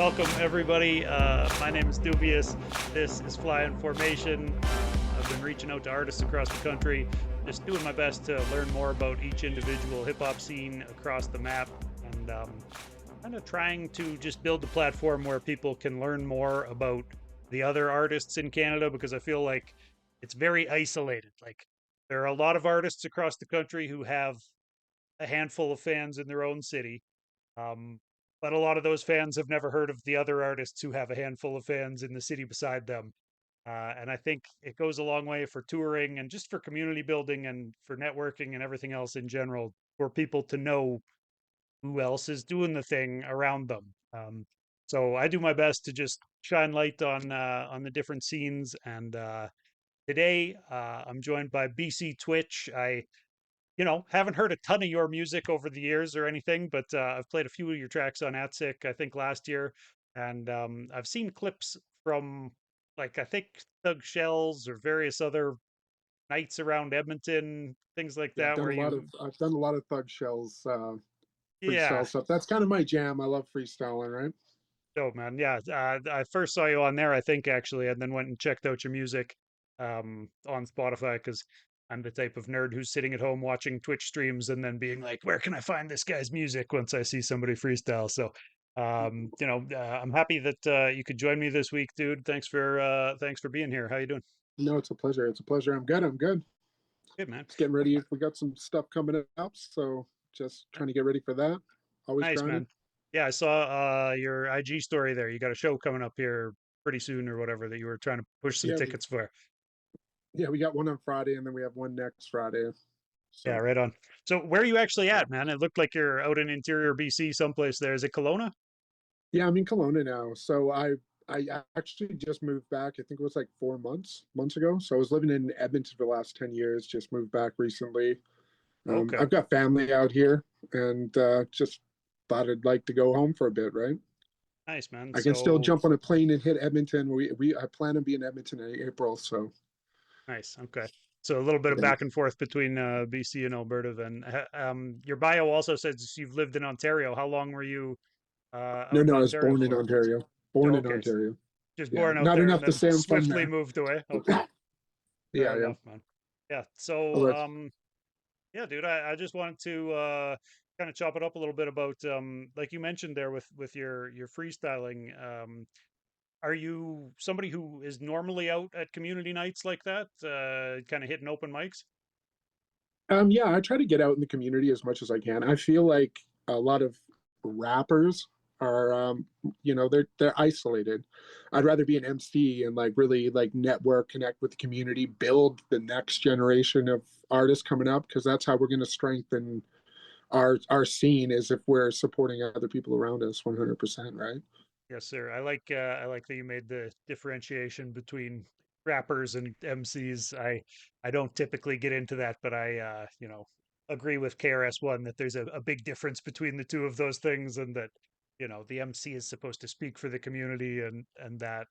welcome everybody. My name is Doobyis. This is Fly in Formation. I've been reaching out to artists across the country, just doing my best to learn more about each individual hip-hop scene across the map, and kind of trying to just build a platform where people can learn more about the other artists in Canada, because I feel like it's very isolated. Like, there are a lot of artists across the country who have a handful of fans in their own city. Um, but a lot of those fans have never heard of the other artists who have a handful of fans in the city beside them. And I think it goes a long way for touring and just for community building and for networking and everything else in general, for people to know who else is doing the thing around them. So I do my best to just shine light on the different scenes. And today I'm joined by BC Twitch. I haven't heard a ton of your music over the years or anything, but I've played a few of your tracks on Attic, I think last year, and I've seen clips from, like, I think Thug Shells or various other nights around Edmonton, things like Yeah, that, where I've done a lot of Thug Shells yeah, freestyle stuff. That's kind of my jam. I love freestyling, right? dope, man, yeah. I first saw you on there, I think, actually, and then went and checked out your music on Spotify, because I'm the type of nerd who's sitting at home watching Twitch streams and then being like, where can I find this guy's music once I see somebody freestyle? So, I'm happy that you could join me this week, dude. Thanks for being here. How you doing? No, it's a pleasure. It's a pleasure. I'm good. I'm good. Good, man. Just getting ready. We got some stuff coming up, so just trying to get ready for that. Always Nice, grinding. man. Yeah, I saw your IG story there. You got a show coming up here pretty soon or whatever that you were trying to push some Yeah, tickets for. we got one on Friday, and then we have one next Friday. Yeah, So right on. So where are you actually yeah, at, man? It looked like you're out in interior BC someplace there. Is it Kelowna? yeah, I'm in Kelowna now. So I actually just moved back. I think it was like 4 months ago. So I was living in Edmonton for the last 10 years. Just moved back recently. Okay. I've got family out here, and just thought I'd like to go home for a bit, right? Nice, man. I can still So jump on a plane and hit Edmonton. I plan to be in Edmonton in April, so nice. Okay. So a little bit of yeah. back and forth between BC and Alberta then. Your bio also says you've lived in Ontario. How long were you No, out in no, I was Ontario born in for? Ontario. Born in Okay. Ontario. Just Yeah, born out not there enough and to then say I'm from swiftly there. moved away. Okay. Fair Yeah, yeah. enough, man. Yeah. So Otherwise, yeah, dude, I just wanted to kind of chop it up a little bit about like you mentioned there with your freestyling. Are you somebody who is normally out at community nights like that, kind of hitting open mics? yeah, I try to get out in the community as much as I can. I feel like a lot of rappers are, they're isolated. I'd rather be an MC and like really like network, connect with the community, build the next generation of artists coming up, because that's how we're going to strengthen our scene, is if we're supporting other people around us 100%, right? Yes, sir. I like that you made the differentiation between rappers and MCs. I don't typically get into that, but I agree with KRS-One that there's a big difference between the two of those things, and that the MC is supposed to speak for the community, and that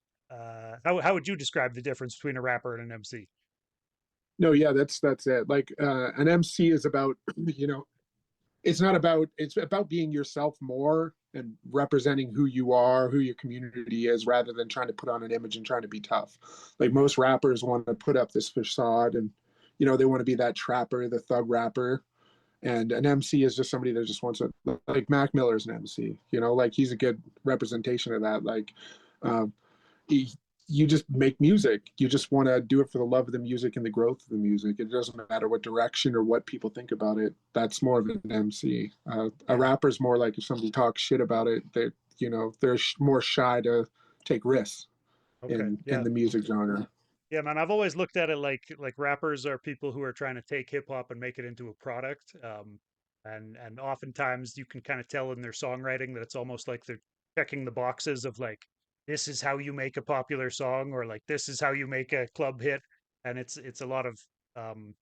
how would you describe the difference between a rapper and an MC? No, yeah, that's it. Like an MC is about it's about being yourself more and representing who you are, who your community is, rather than trying to put on an image and trying to be tough. Like most rappers want to put up this facade, and they want to be that trapper, the thug rapper. And an MC is just somebody that just wants to, like Mac Miller's an MC, like he's a good representation of that. Like um, he, you just make music. You just want to do it for the love of the music and the growth of the music. It doesn't matter what direction or what people think about it. That's more of an MC. A Yeah. rapper's more like if somebody talks shit about it, they're more shy to take risks Okay. in Yeah. the music genre. Yeah, man, I've always looked at it like rappers are people who are trying to take hip hop and make it into a product. And oftentimes you can kind of tell in their songwriting that it's almost like they're checking the boxes of, like, this is how you make a popular song, or like this is how you make a club hit. And it's a lot of um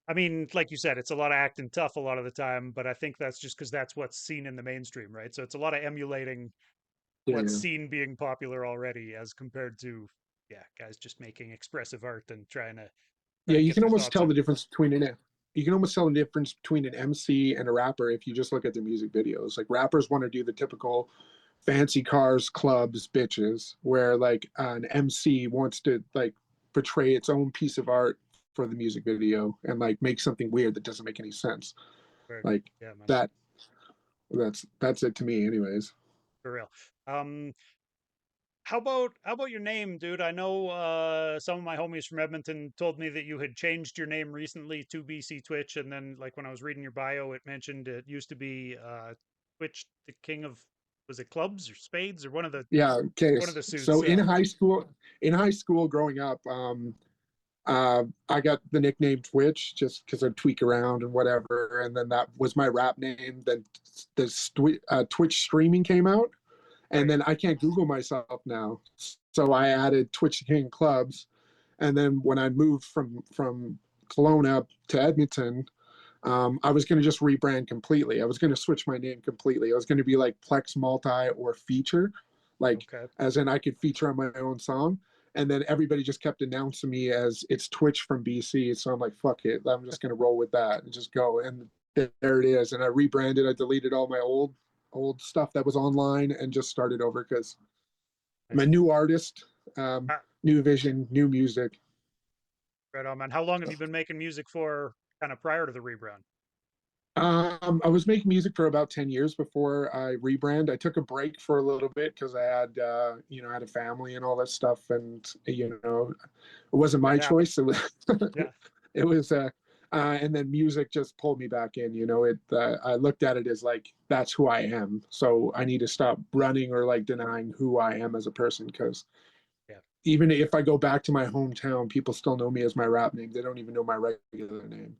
I mean, like you said, it's a lot of acting tough a lot of the time, but I think that's just because that's what's seen in the mainstream, right? So it's a lot of emulating Yeah, what's yeah. seen being popular already, as compared to, yeah, guys just making expressive art and trying Yeah, to you get can their almost thoughts tell out. the difference between an you can almost tell the difference between an MC and a rapper if you just look at the music videos. Like rappers want to do the typical fancy cars, clubs, bitches, where like an MC wants to like portray its own piece of art for the music video and like make something weird that doesn't make any sense. Right. Like Yeah, man. that that's it to me anyways. For real. Um, how about your name, dude? I know some of my homies from Edmonton told me that you had changed your name recently to BC Twitch, and then like when I was reading your bio, it mentioned it used to be Twitch, the king of, was it clubs or spades or Yeah, okay. one of the So suits? in high school growing up, I got the nickname Twitch just because I'd tweak around and whatever, and then that was my rap name. Then Twitch streaming came out, and Right. then I can't Google myself now, so I added Twitch King Clubs, and then when I moved from Kelowna to Edmonton, I was going to just rebrand completely. I was going to switch my name completely. I was going to be like Plex Multi or Feature, like Okay. as in I could feature on my own song. And then everybody just kept announcing me as it's Twitch from BC. So I'm like, fuck it. I'm just going to roll with that and just go. And there it is. And I rebranded. I deleted all my old stuff that was online and just started over because I'm a Nice. new artist, Uh, new vision, new music. right on, man. How long have you been making music for, kind of prior to the rebrand? I was making music for about 10 years before I rebrand. I took a break for a little bit because I had, I had a family and all that stuff. And, it wasn't my That choice. happens. It was, Yeah. it was, and then music just pulled me back in, I looked at it as like, that's who I am. So I need to stop running or like denying who I am as a person. Because Yeah. even if I go back to my hometown, people still know me as my rap name. They don't even know my regular name.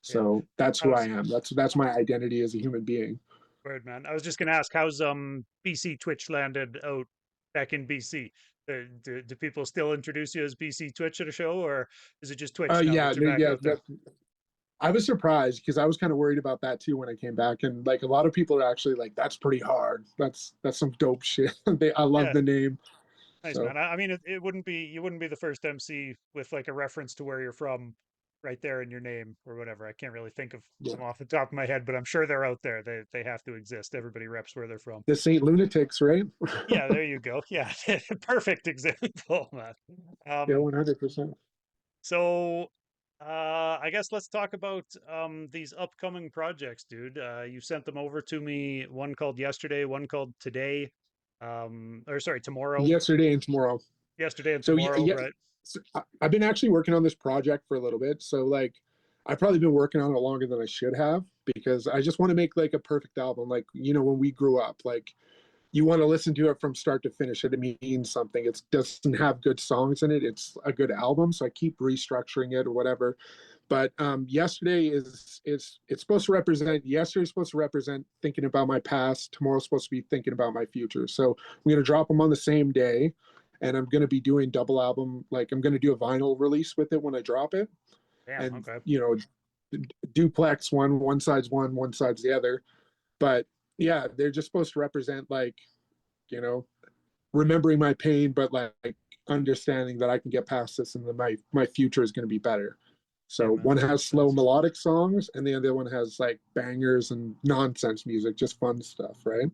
Yeah. So that's who I How's am. That's my identity as a human being. Word, man. I was just gonna ask, how's BC Twitch landed out back in BC? Do people still introduce you as BC Twitch at a show, or is it just Twitch now Yeah, that you're no, back yeah. out there? I was surprised because I was kind of worried about that too when I came back, and like a lot of people are actually like, "That's pretty hard. That's some dope shit." I love Yeah, the name. nice, So man. I mean, it wouldn't be, you wouldn't be the first MC with like a reference to where you're from right there in your name or whatever. I can't really think of yeah, them off the top of my head, but I'm sure they're out there. They have to exist. Everybody reps where they're from. the Saint Lunatics, right? Yeah, there you go. Yeah, perfect example, man. Yeah, Um, 100%. So, I guess let's talk about these upcoming projects, dude. You sent them over to me. One called yesterday, one called today, or sorry, tomorrow. Yesterday and tomorrow. Yesterday and So yeah, tomorrow, yeah. right? So I've been actually working on this project for a little bit. So like, I've probably been working on it longer than I should have because I just want to make like a perfect album. Like, when we grew up, like you want to listen to it from start to finish. It means something. It doesn't have good songs in it. It's a good album. So I keep restructuring it or whatever. But yesterday it's supposed to represent. Yesterday's supposed to represent thinking about my past. Tomorrow's supposed to be thinking about my future. So I'm gonna drop them on the same day, and I'm gonna be doing double album. Like I'm gonna do a vinyl release with it when I drop it, Damn. and Okay. duplex one side's one side's the other. But yeah, they're just supposed to represent like you know remembering my pain, but like understanding that I can get past this and that my future is going to be better. Yeah, So man. one has Makes slow sense. melodic songs, and the other one has like bangers and nonsense music, just fun stuff, right?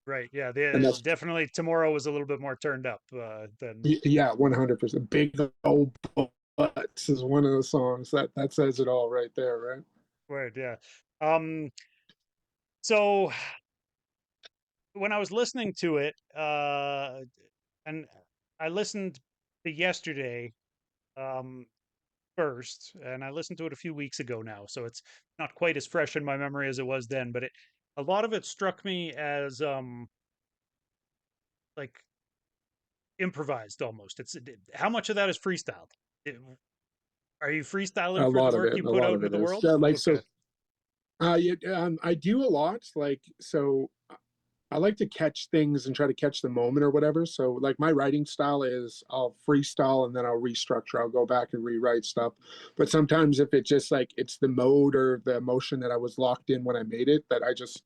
Right. Yeah. And The that's definitely tomorrow was a little bit more turned up than yeah, 100%. Big old butts is one of the songs that says it all right there, right? word. Yeah. Um. So when I was listening to it, and I listened to yesterday. Um, first, and I listened to it a few weeks ago now, so it's not quite as fresh in my memory as it was then. But a lot of it struck me as like improvised almost. How much of that is freestyled? It, are you freestyling for the work you A put lot out of into it the is world? like so. Okay, Yeah, I do a lot. Like so, I like to catch things and try to catch the moment or whatever. So like my writing style is I'll freestyle and then I'll restructure. I'll go back and rewrite stuff. But sometimes if it just like it's the mode or the emotion that I was locked in when I made it, that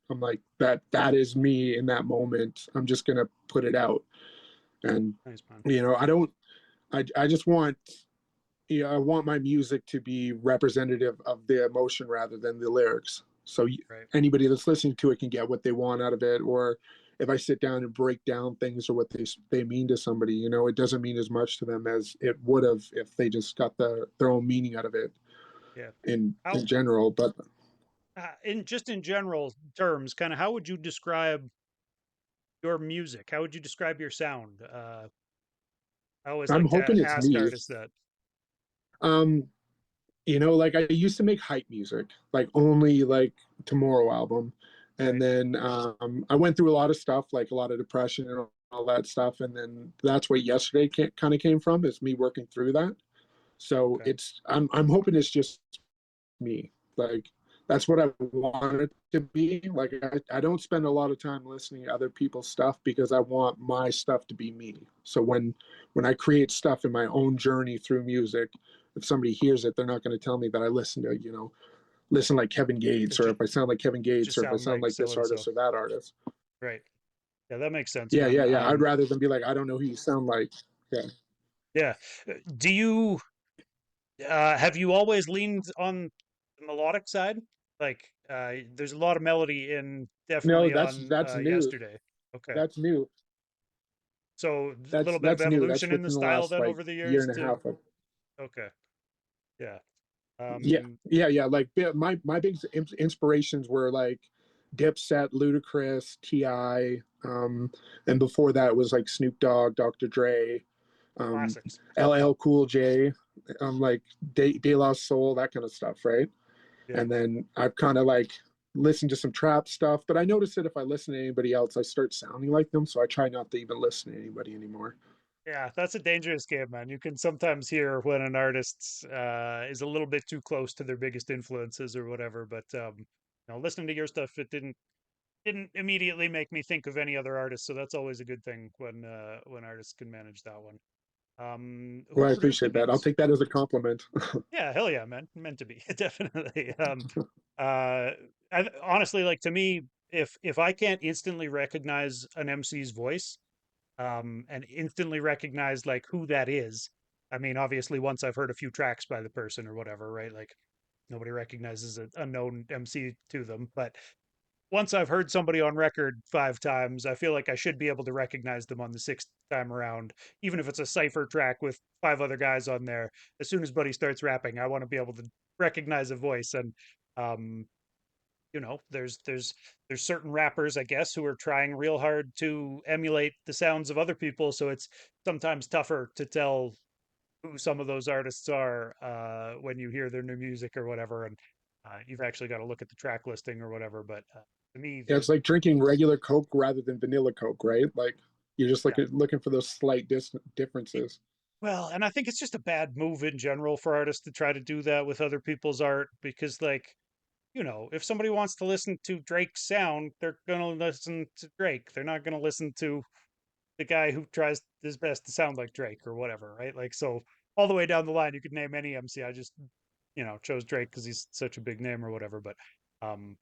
I'm like that is me in that moment. I'm just gonna put it out. And nice man. I don't I just want I want my music to be representative of the emotion rather than the lyrics. So Right. anybody that's listening to it can get what they want out of it, or if I sit down and break down things or what they mean to somebody, you know, it doesn't mean as much to them as it would have if they just got their own meaning out of it Yeah. in How, general. But in just in general terms, kind of how would you describe your music? How would you describe your sound? I always I'm like to hoping it's ask me. artists that. Um, you know, like I used to make hype music, like only like Tomorrow album. And Right. then I went through a lot of stuff, like a lot of depression and all that stuff. And then that's where yesterday kind of came from, is me working through that. So Okay. I'm hoping it's just me. Like that's what I want it to be. Like I don't spend a lot of time listening to other people's stuff because I want my stuff to be me. So when I create stuff in my own journey through music, if somebody hears it, they're not going to tell me that I listen to, you know, listen like Kevin Gates, It or just if I sound like Kevin Gates, just or if I sound sound like like so this and so. artist or that artist. Right. Yeah, that makes sense, Yeah, man. yeah, yeah. I'd rather than be like, I don't know who you sound like. Yeah. Yeah. Do you have you always leaned on the melodic side? Like, there's a lot of melody in No, definitely on that's new. yesterday. Okay. That's new. So a little bit of That's new. That's evolution in the within the style last then like over the year years and a to half of. okay. Yeah. Yeah, Um, yeah. Like my big inspirations were like Dipset, Ludacris, Ti, and before that was like Snoop Dogg, Dr. Dre, um, classics. LL Cool J, like De La Soul, that kind of stuff, right? Yeah. And then I've kind of like listened to some trap stuff, but I noticed that if I listen to anybody else, I start sounding like them, so I try not to even listen to anybody anymore. Yeah, that's a dangerous game, man. You can sometimes hear when an artist is a little bit too close to their biggest influences or whatever. But listening to your stuff, it didn't immediately make me think of any other artists. So that's always a good thing when artists can manage that one. Who Well, I produced the appreciate that. I'll beats? take that as a compliment. Yeah, hell yeah, man. Meant to be, definitely. Uh, honestly, like to me, if I can't instantly recognize an MC's voice, and instantly recognize like who that is. I mean, obviously, once I've heard a few tracks by the person or whatever, right? Like nobody recognizes a known MC to them, but once I've heard somebody on record 5 times, I feel like I should be able to recognize them on the sixth time around, even if it's a cipher track with 5 other guys on there. As soon as Buddy starts rapping, I want to be able to recognize a voice. And um, there's certain rappers, I guess, who are trying real hard to emulate the sounds of other people. So it's sometimes tougher to tell who some of those artists are when you hear their new music or whatever. And you've actually got to look at the track listing or whatever. But to me, Yeah, the it's like drinking regular Coke rather than vanilla Coke, right? Like you're just yeah. looking for those slight differences. Well, and I think it's just a bad move in general for artists to try to do that with other people's art because, like, if somebody wants to listen to Drake's sound, they're going to listen to Drake. They're not going to listen to the guy who tries his best to sound like Drake or whatever, right? Like, so all the way down the line, you could name any MC. I just, chose Drake because he's such a big name or whatever. But, um,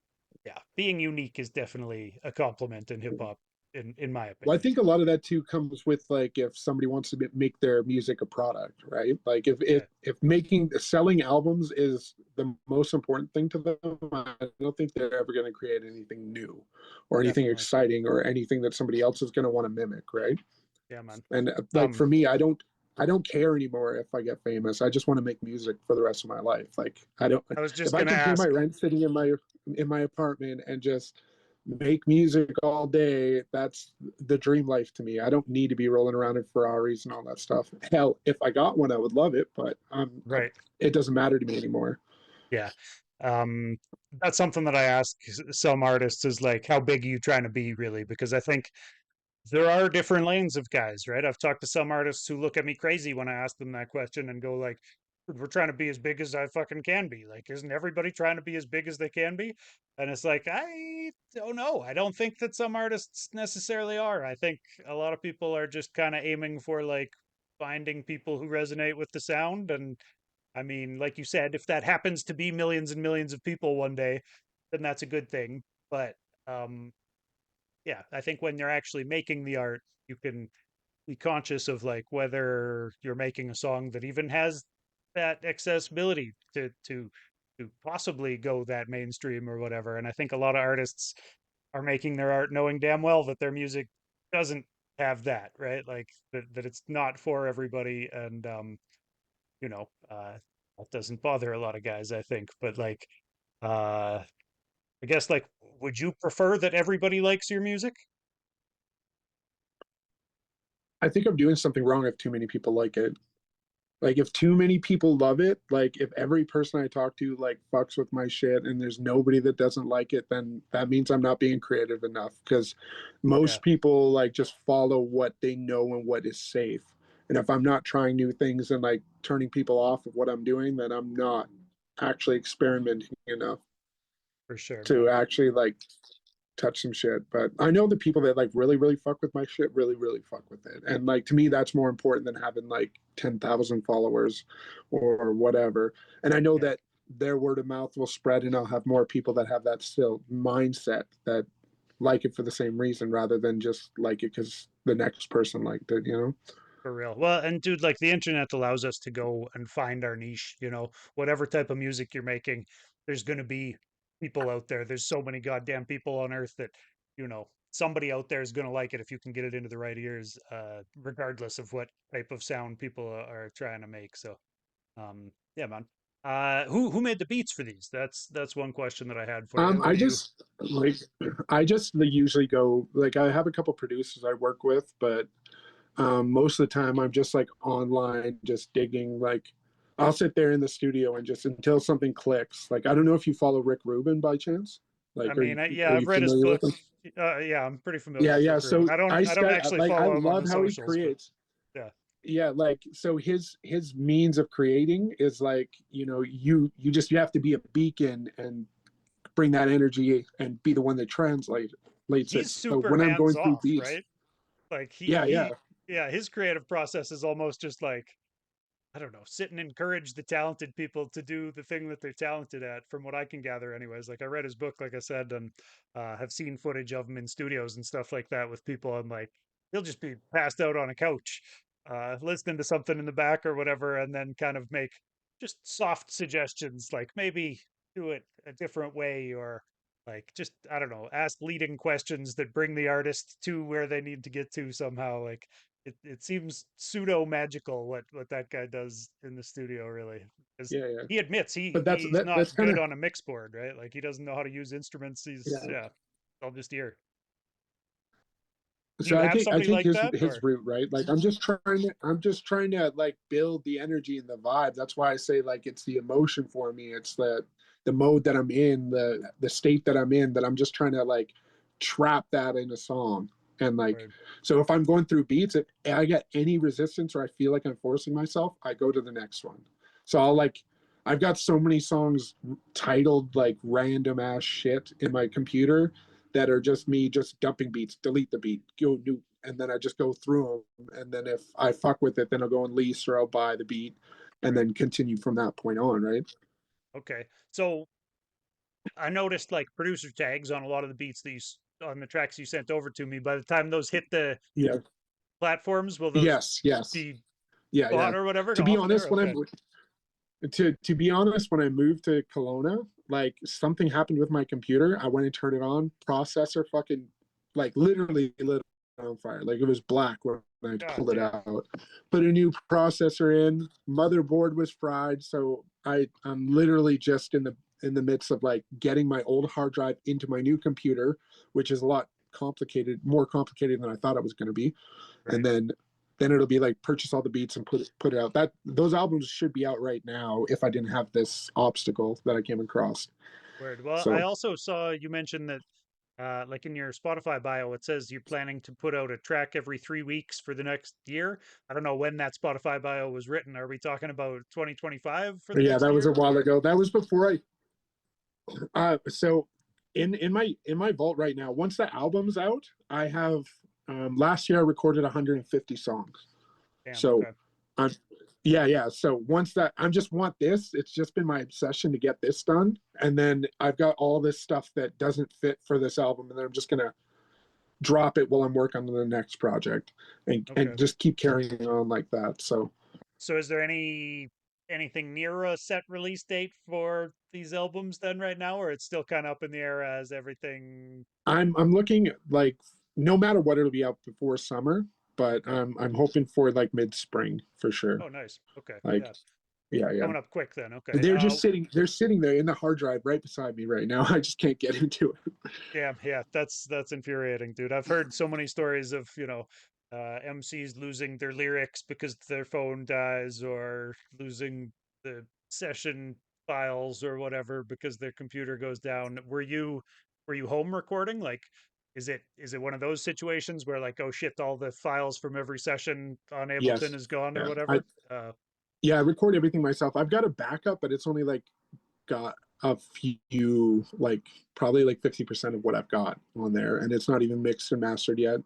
yeah, being unique is definitely a compliment in hip hop, in my Well, I opinion. think a lot of that too comes with like if somebody wants to make their music a product, right? Like Yeah, if making selling albums is the most important thing to them, I don't think they're ever going to create anything new or anything definitely. exciting or anything that somebody else is going to want to mimic, right? Yeah, man. And like Um, for me, I don't care anymore if I get famous. I just want to make music for the rest of my life. Like I don't I was if just I gonna can pay my ask. rent sitting in my apartment and just make music all day, that's the dream life to me. I don't need to be rolling around in Ferraris and all that stuff. Hell, if I got one, I would love it, but Right. it doesn't matter to me anymore. Yeah. Um, that's something that I ask some artists is like, how big are you trying to be really? Because I think there are different lanes of guys, right? I've talked to some artists who look at me crazy when I ask them that question and go like, we're trying to be as big as I fucking can be. Like, isn't everybody trying to be as big as they can be? And it's like, I don't know. I don't think that some artists necessarily are. I think a lot of people are just kind of aiming for like finding people who resonate with the sound. And I mean, like you said, if that happens to be millions and millions of people one day, then that's a good thing. But um, yeah, I think when you're actually making the art, you can be conscious of like whether you're making a song that even has that accessibility to possibly go that mainstream or whatever. And I think a lot of artists are making their art knowing damn well that their music doesn't have that, right? Like that it's not for everybody. And you know, that doesn't bother a lot of guys, I think. But like, uh, I guess like, would you prefer that everybody likes your music? I think I'm doing something wrong if too many people like it. Like if too many people love it, like if every person I talk to like fucks with my shit and there's nobody that doesn't like it, then that means I'm not being creative enough because Yeah, most people like just follow what they know and what is safe. And if I'm not trying new things and like turning people off of what I'm doing, then I'm not actually experimenting enough for sure, to man. actually like touch some shit. But I know the people that like really, really fuck with my shit really, really fuck with it. And like to me, that's more important than having like 10,000 followers or whatever. And I know Yeah, that their word of mouth will spread and I'll have more people that have that still mindset that like it for the same reason rather than just like it because the next person liked it, you know? for real. Well, and dude, like the internet allows us to go and find our niche, you know, whatever type of music you're making, there's going to be people out there. There's so many goddamn people on earth that, you know, somebody out there is going to like it if you can get it into the right ears, regardless of what type of sound people are trying to make. So, yeah, man. Who made the beats for these? That's one question that I had for you. Who I do you? just like I just like, usually go like I have a couple producers I work with, but most of the time I'm just like online, just digging. Like I'll sit there in the studio and just until something clicks. Like I don't know if you follow Rick Rubin by chance. I Like mean, yeah, are I've you read his familiar with book. him? Yeah, I'm pretty familiar Yeah, with yeah. Rick Rubin. So I I don't start actually like I follow him on love the how he socials, but creates. yeah, Yeah, like so his means of creating is like you just you have to be a beacon and bring that energy and be the one that translates it. he's So super when I'm hands going through off, beats, right? Like yeah, yeah, yeah, his creative process is almost just like I don't know, sit and encourage the talented people to do the thing that they're talented at, from what I can gather, anyways. Like I read his book, like I said, and have seen footage of him in studios and stuff like that with people. And like he'll just be passed out on a couch, listening to something in the back or whatever, and then kind of make just soft suggestions, like maybe do it a different way, or like just I don't know, ask leading questions that bring the artist to where they need to get to somehow. Like it seems pseudo magical what that guy does in the studio, really, because yeah, yeah. he admits But he's that's not kind good of on a mix board, right? Like he doesn't know how to use instruments. He's yeah. yeah, all just ear. Do So you have I somebody think like that, his or route, right? Like I'm just trying to like build the energy and the vibe. That's why I say like it's the emotion for me. It's the mode that I'm in, the state that I'm in, that I'm just trying to like trap that in a song. And like or so if I'm going through beats, if I get any resistance or I feel like I'm forcing myself, I go to the next one. So I'll like I've got so many songs titled like random ass shit in my computer that are just me just dumping beats, delete the beat, go new, and then I just go through them. And then if I fuck with it, then I'll go and lease or I'll buy the beat, and right? then continue from that point on, right? Okay, so I noticed like producer tags on a lot of the beats that on the tracks you sent over to me. By the time those hit the Yeah. platforms, will those Yes. Yes. be Yeah. Yeah. bought or whatever To be off there? honest, when Okay, I'm to be honest, when I moved to Kelowna, like something happened with my computer. I went and turned it on. Processor fucking like literally lit on fire. Like it was black when I god pulled it damn, out. Put a new processor in. Motherboard was fried. So I'm literally just in the midst of like getting my old hard drive into my new computer, which is a lot complicated, more complicated than I thought it was going to be. And right? then it'll be like purchase all the beats and put it out. That those albums should be out right now if I didn't have this obstacle that I came across. Word. Well, I So also saw you mentioned that, like in your Spotify bio, it says you're planning to put out a track every 3 weeks for the next year. I don't know when that Spotify bio was written. Are we talking about 2025 for the yeah, next that was a year, while or ago. That was before so in my vault right now, once the album's out, I have last year I recorded 150 songs. damn? So Okay, I'm yeah, yeah. So once that I just want this, it's just been my obsession to get this done. And then I've got all this stuff that doesn't fit for this album, and then I'm just gonna drop it while I'm working on the next project and okay. just keep carrying on like that. So So, is there any? anything near a set release date for these albums then right now, or it's still kind of up in the air as everything? I'm looking like no matter what it'll be out before summer, but Okay. I'm hoping for like mid spring for sure. Oh, nice. Okay. Like Yeah. yeah, yeah. Coming up quick then. Okay. They're sitting there in the hard drive right beside me right now. I just can't get into it. Yeah, yeah, that's infuriating, dude. I've heard so many stories of, MCs losing their lyrics because their phone dies, or losing the session files or whatever because their computer goes down. Were you home recording? Like, is it one of those situations where, like, oh shit, all the files from every session on Ableton Yes. is gone or Yeah. whatever? Uh, I record everything myself. I've got a backup, but it's only like got a few, like probably like 50% of what I've got on there, and it's not even mixed and mastered yet.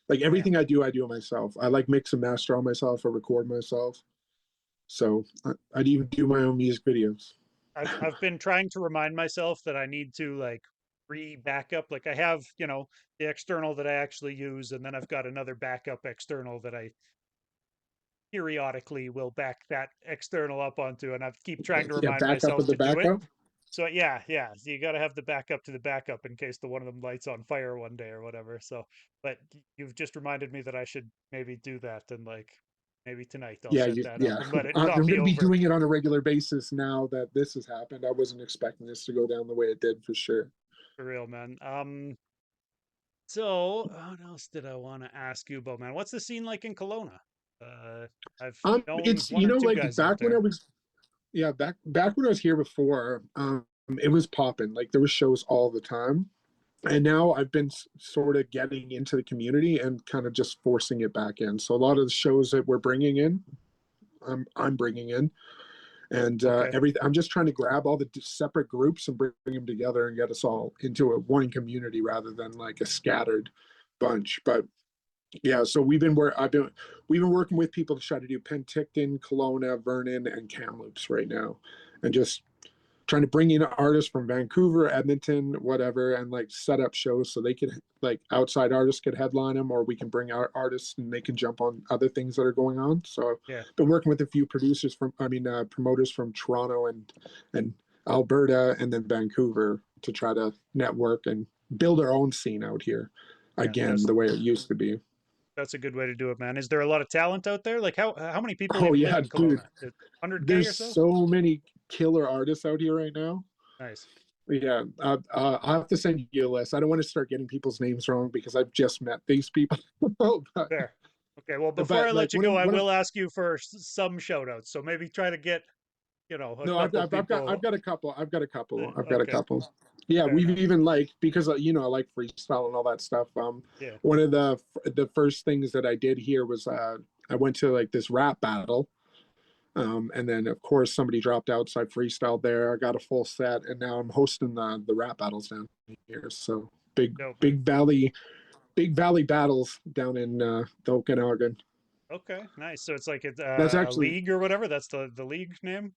Like Damn. everything I do it myself. I like mix and master all myself or record myself. So I'd even do my own music videos. I've been trying to remind myself that I need to, like, re-backup. Like, I have, the external that I actually use, and then I've got another backup external that I periodically will back that external up onto, and I keep trying to Yeah, remind backup myself of the to do it. backup. So yeah, yeah. So you got to have the backup to the backup in case the one of them lights on fire one day or whatever. So, but you've just reminded me that I should maybe do that, and, like, maybe tonight I'll set that up Yeah. and let it I'm going copy to be over. doing it on a regular basis now that this has happened. I wasn't expecting this to go down the way it did for sure. For real, man. So, what else did I want to ask you about, man? What's the scene like in Kelowna? Uh, I've known It's one or two like guys out back when I there. was back when I was here before, it was popping. Like there was shows all the time, and now I've been sort of getting into the community and kind of just forcing it back in. So a lot of the shows that we're bringing in, I'm bringing in, and Okay. everything. I'm just trying to grab all the separate groups and bring them together and get us all into a one community rather than like a scattered bunch. But yeah, so we've been working with people to try to do Penticton, Kelowna, Vernon, and Kamloops right now, and just trying to bring in artists from Vancouver, Edmonton, whatever, and like set up shows so they could like outside artists could headline them, or we can bring our artists and they can jump on other things that are going on. So Yeah. been working with a few producers promoters from Toronto and Alberta and then Vancouver to try to network and build our own scene out here Yeah. again That's the way it used to be. that's a good way to do it, man. Is there a lot of talent out there? Like, how many people Oh even live yeah, in dude. Kelowna? 100K There's or so? so many killer artists out here right now. Nice. Yeah, I'll have to send you a list. I don't want to start getting people's names wrong because I've just met these people. but, There. Okay. Well, before I but like let you go, I one of will ask you for some shout outs. So maybe try to get, a no, couple I've people. got a couple. I've got a Okay. couple. Yeah, Fair we've enough. even like because I like freestyle and all that stuff. Yeah. One of the first things that I did here was I went to like this rap battle. And then of course somebody dropped out, so I freestyled there. I got a full set, and now I'm hosting the rap battles down here. So Dope, man. big big valley battles down in the Okanagan. Okay. Nice. So it's like it's That's a actually league or whatever. That's the league name.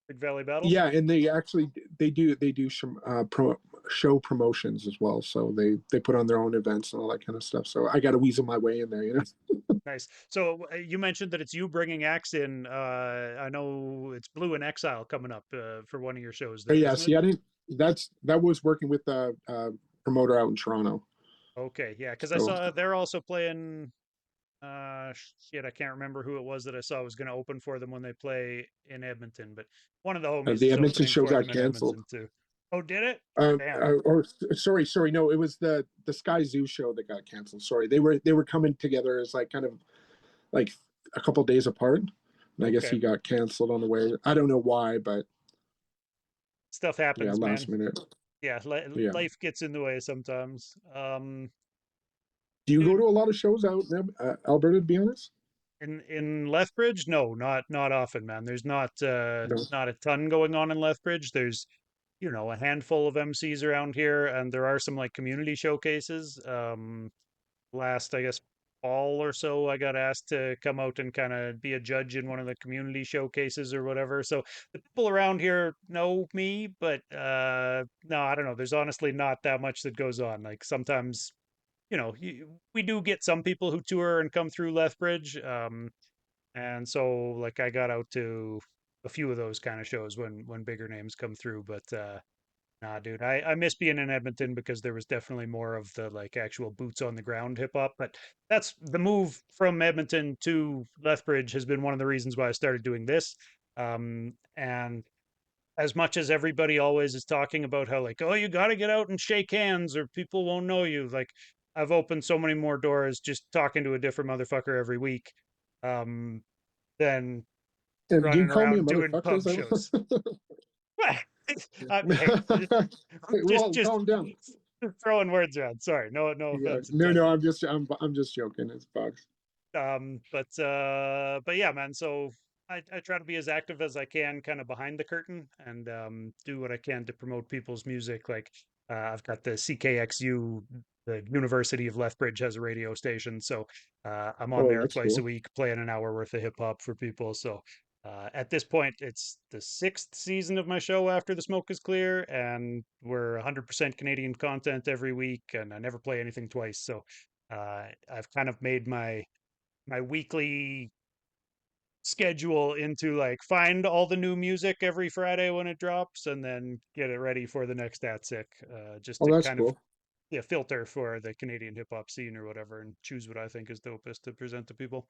Big Valley Battles. yeah, and they do some show promotions as well. So they put on their own events and all that kind of stuff. So I got to weasel my way in there, you know. Nice. So you mentioned that it's you bringing acts in. I know it's Blue in Exile coming up for one of your shows But there, yeah, isn't it? see, I didn't. That was working with the promoter out in Toronto. Okay, yeah, because I So saw they're also playing. Shit, I can't remember who it was that I saw was going to open for them when they play in Edmonton, but one of the homies the is Edmonton opening show for got them in canceled. Edmonton too. Oh, did it? Damn. Or sorry, no, it was the Sky Zoo show that got canceled. Sorry, they were coming together as like kind of like a couple days apart, and I guess Okay. he got canceled on the way. I don't know why, but Stuff yeah, happens, last man. minute. Yeah, Yeah. life gets in the way sometimes. Do you go Dude, to a lot of shows out in Alberta? To be honest, in Lethbridge, no, not often, man. There's no. not a ton going on in Lethbridge. There's, a handful of MCs around here, and there are some, like, community showcases. Last, I guess, fall or so, I got asked to come out and kind of be a judge in one of the community showcases or whatever. So the people around here know me, but no, I don't know. There's honestly not that much that goes on. Like, sometimes, we do get some people who tour and come through Lethbridge. And so, like, I got out to a few of those kind of shows when bigger names come through. But nah, dude, I miss being in Edmonton because there was definitely more of the like actual boots on the ground hip hop. But that's the move from Edmonton to Lethbridge has been one of the reasons why I started doing this. And as much as everybody always is talking about how like, oh, you got to get out and shake hands or people won't know you. Like I've opened so many more doors just talking to a different motherfucker every week, um, than And you running call me a around doing motherfucker? Is pub that shows. what? Hey, Well, just calm down. throwing words around. Sorry, no Yeah, offense no, no, intended. I'm just joking. It's bugs. But yeah, man. So I try to be as active as I can, kind of behind the curtain, and do what I can to promote people's music. Like I've got the CKXU, the University of Lethbridge has a radio station, so I'm on Oh, there that's twice a cool. week playing an hour worth of hip hop for people. So at this point, it's the sixth season of my show after the smoke is clear, and we're 100% Canadian content every week, and I never play anything twice. So I've kind of made my weekly schedule into like find all the new music every Friday when it drops and then get it ready for the next AtSick, just Oh, to that's kind of cool. yeah, filter for the Canadian hip hop scene or whatever and choose what I think is dopest to present to people.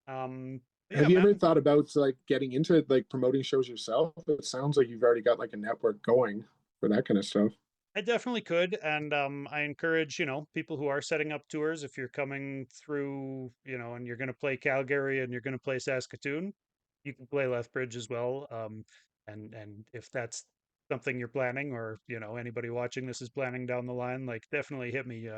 Yeah, Have you ever man, thought about like getting into like promoting shows yourself? It sounds like you've already got like a network going for that kind of stuff. I definitely could, and I encourage people who are setting up tours. If you're coming through, and you're going to play Calgary and you're going to play Saskatoon, you can play Lethbridge as well. And if that's something you're planning, or anybody watching this is planning down the line, like definitely hit me.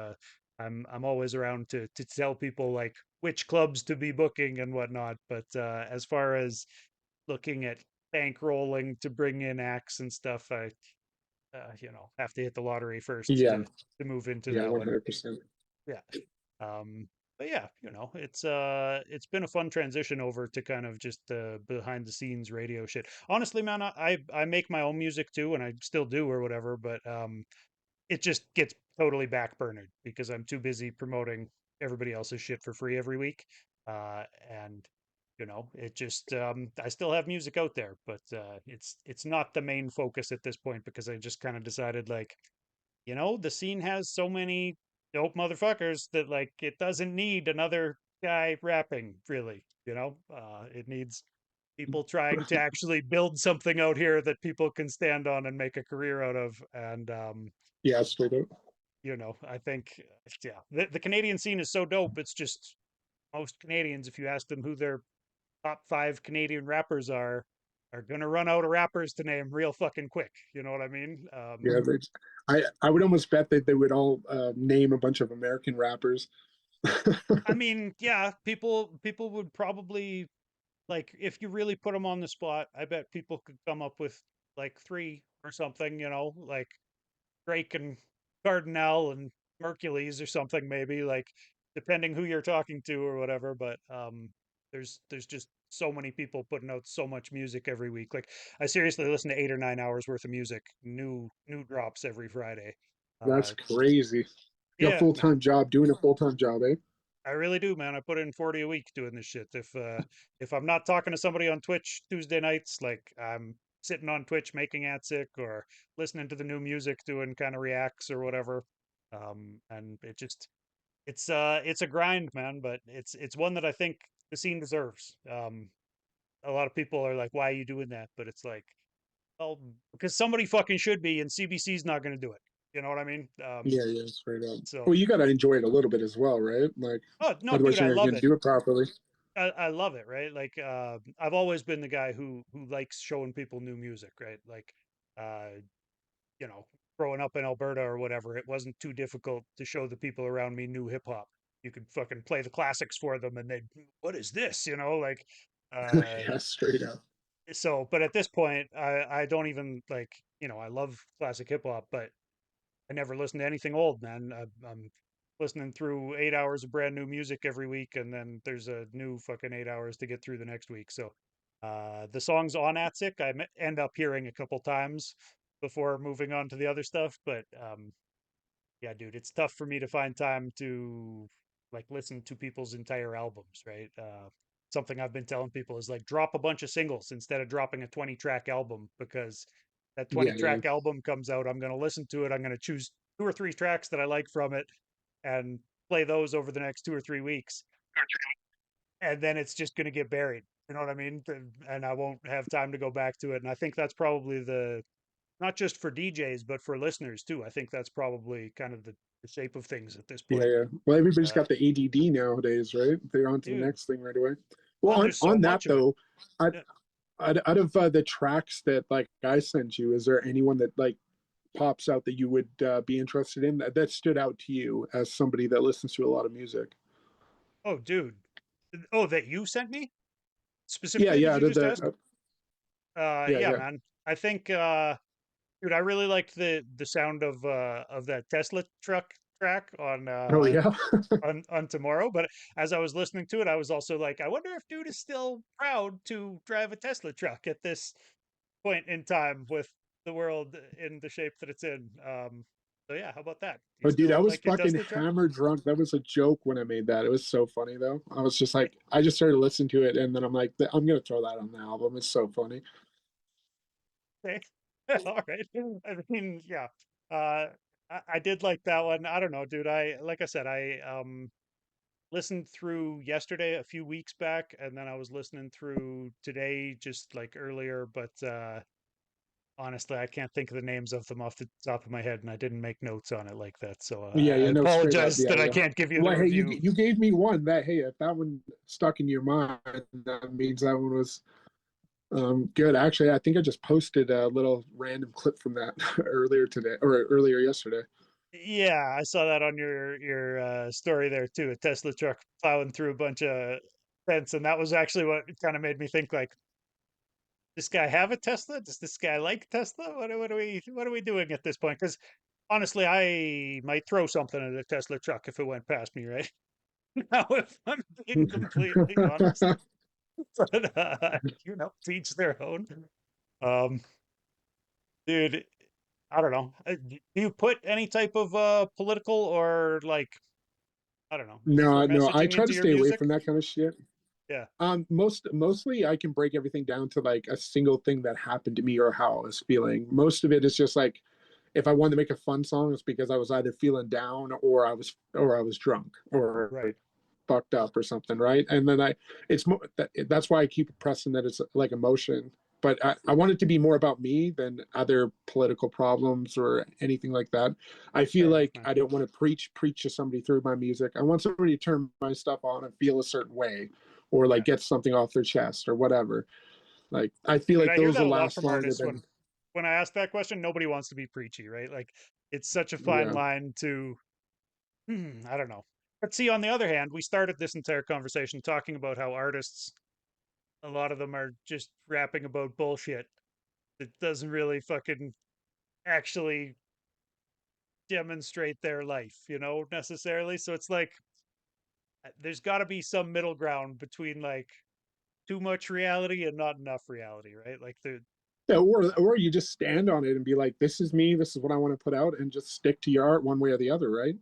I'm always around to tell people like which clubs to be booking and whatnot. But as far as looking at bankrolling to bring in acts and stuff, I have to hit the lottery first Yeah, to move into yeah, that one. 100%. Yeah. But yeah, it's been a fun transition over to kind of just behind the scenes radio shit. Honestly, man, I make my own music too, and I still do or whatever, but it just gets totally backburnered because I'm too busy promoting everybody else's shit for free every week. And it just I still have music out there, but it's not the main focus at this point because I just kind of decided like, the scene has so many dope motherfuckers that like it doesn't need another guy rapping really, it needs people trying to actually build something out here that people can stand on and make a career out of. And Yeah, straight up. I think, yeah, the Canadian scene is so dope. It's just most Canadians, if you ask them who their top five Canadian rappers are gonna run out of rappers to name real fucking quick. You know what I mean? Yeah, I would almost bet that they would all name a bunch of American rappers. I mean, yeah, people would probably like if you really put them on the spot. I bet people could come up with like three or something. Like Drake and Cardinal and Hercules or something maybe, like depending who you're talking to or whatever. But there's just so many people putting out so much music every week. Like I seriously listen to 8 or 9 hours worth of music, new drops every Friday. That's Uh, crazy. You got a yeah, man, full-time job doing a full-time job, eh? I really do, man. I put in 40 a week doing this shit. If I'm not talking to somebody on Twitch Tuesday nights, like I'm sitting on Twitch making AtSick or listening to the new music, doing kind of reacts or whatever. And it's a grind, man, but it's one that I think the scene deserves. A lot of people are like, "Why are you doing that?" But it's like, well, because somebody fucking should be, and CBC's not going to do it. You know what I mean? Yeah, yeah, straight up. So, Well, you got to enjoy it a little bit as well, right? Like, oh no, dude, otherwise I you're not love going to it. do it properly. I love it, right? Like I've always been the guy who likes showing people new music, right? Like uh, growing up in Alberta or whatever, it wasn't too difficult to show the people around me new hip hop. You could fucking play the classics for them and they'd, what is this? Like uh Yeah, straight up. but at this point I don't even like, I love classic hip hop, but I never listen to anything old, man. I'm listening through 8 hours of brand new music every week, and then there's a new fucking 8 hours to get through the next week. So, the songs on AtSick end up hearing a couple times before moving on to the other stuff. But yeah, dude, it's tough for me to find time to like listen to people's entire albums, right? something I've been telling people is like drop a bunch of singles instead of dropping a 20-track album, because that Yeah, 20 yeah. track album comes out, I'm going to listen to it, I'm going to choose two or three tracks that I like from it and play those over the next 2 or 3 weeks, and then it's just going to get buried. You know what I mean? And I won't have time to go back to it. And I think that's probably the, not just for DJs, but for listeners too. I think that's probably kind of the shape of things at this Yeah, point. yeah. Well, everybody's Uh, got the ADD nowadays, right? They're on to the Dude, next thing right away. Well, well, there's so on that much of it. though, out, Yeah. out of the tracks that like I sent you, is there anyone that like pops out that you would be interested in that stood out to you as somebody that listens to a lot of music? Oh, dude. Oh, that you sent me Yeah, specifically? Did yeah. you Out of just the ask? yeah, Yeah, yeah. man. I think, dude, I really liked the sound of that Tesla truck track Oh yeah. on Tomorrow. But as I was listening to it, I was also like, I wonder if dude is still proud to drive a Tesla truck at this point in time with the world in the shape that it's in. So yeah, how about that? Do you Oh, dude, I still was like your fucking Tesla truck? hammered drunk. That was a joke when I made that. It was so funny though. I was just like, I just started listening to it, and then I'm like, I'm gonna throw that on the album. It's so funny. Okay. All right. I mean, yeah. Uh, I did like that one. I don't know, dude. Like I said, I listened through yesterday a few weeks back, and then I was listening through today just like earlier, but honestly, I can't think of the names of them off the top of my head, and I didn't make notes on it like that. So Yeah, I yeah, no, straight up. apologize Yeah, that I yeah. can't give you the Well, hey, review. you gave me one that, hey, if that one stuck in your mind, that means that one was good. Actually, I think I just posted a little random clip from that earlier today or earlier yesterday. Yeah, I saw that on your story there too. A Tesla truck plowing through a bunch of fence, and that was actually what kind of made me think like, this guy have a Tesla? Does this guy like Tesla? What are we doing at this point? Because honestly, I might throw something at a Tesla truck if it went past me right now, if I'm being completely honest. But teach their own. Um, dude, I don't know. Do you put any type of political or like, I don't know, deeper No, no, I messaging try into to your stay away music? from that kind of shit. Yeah, Mostly I can break everything down to like a single thing that happened to me or how I was feeling. Most of it is just like if I wanted to make a fun song, it's because I was either feeling down or I was drunk or right. fucked up or something, right? And then that's why I keep pressing that it's like emotion. But I want it to be more about me than other political problems or anything like that. I feel Fair enough, like man. I don't want to preach to somebody through my music. I want somebody to turn my stuff on and feel a certain way, or Yeah. like get something off their chest or whatever. Like I feel Dude, like I hear those that will a lot last from longer artists than when I ask that question, nobody wants to be preachy, right? Like it's such a fine yeah. line to I don't know. But see, on the other hand, we started this entire conversation talking about how artists, a lot of them are just rapping about bullshit that doesn't really fucking actually demonstrate their life, necessarily. So it's like there's got to be some middle ground between like too much reality and not enough reality, right? Like the Yeah, or you just stand on it and be like, this is me, this is what I want to put out, and just stick to your art one way or the other, right?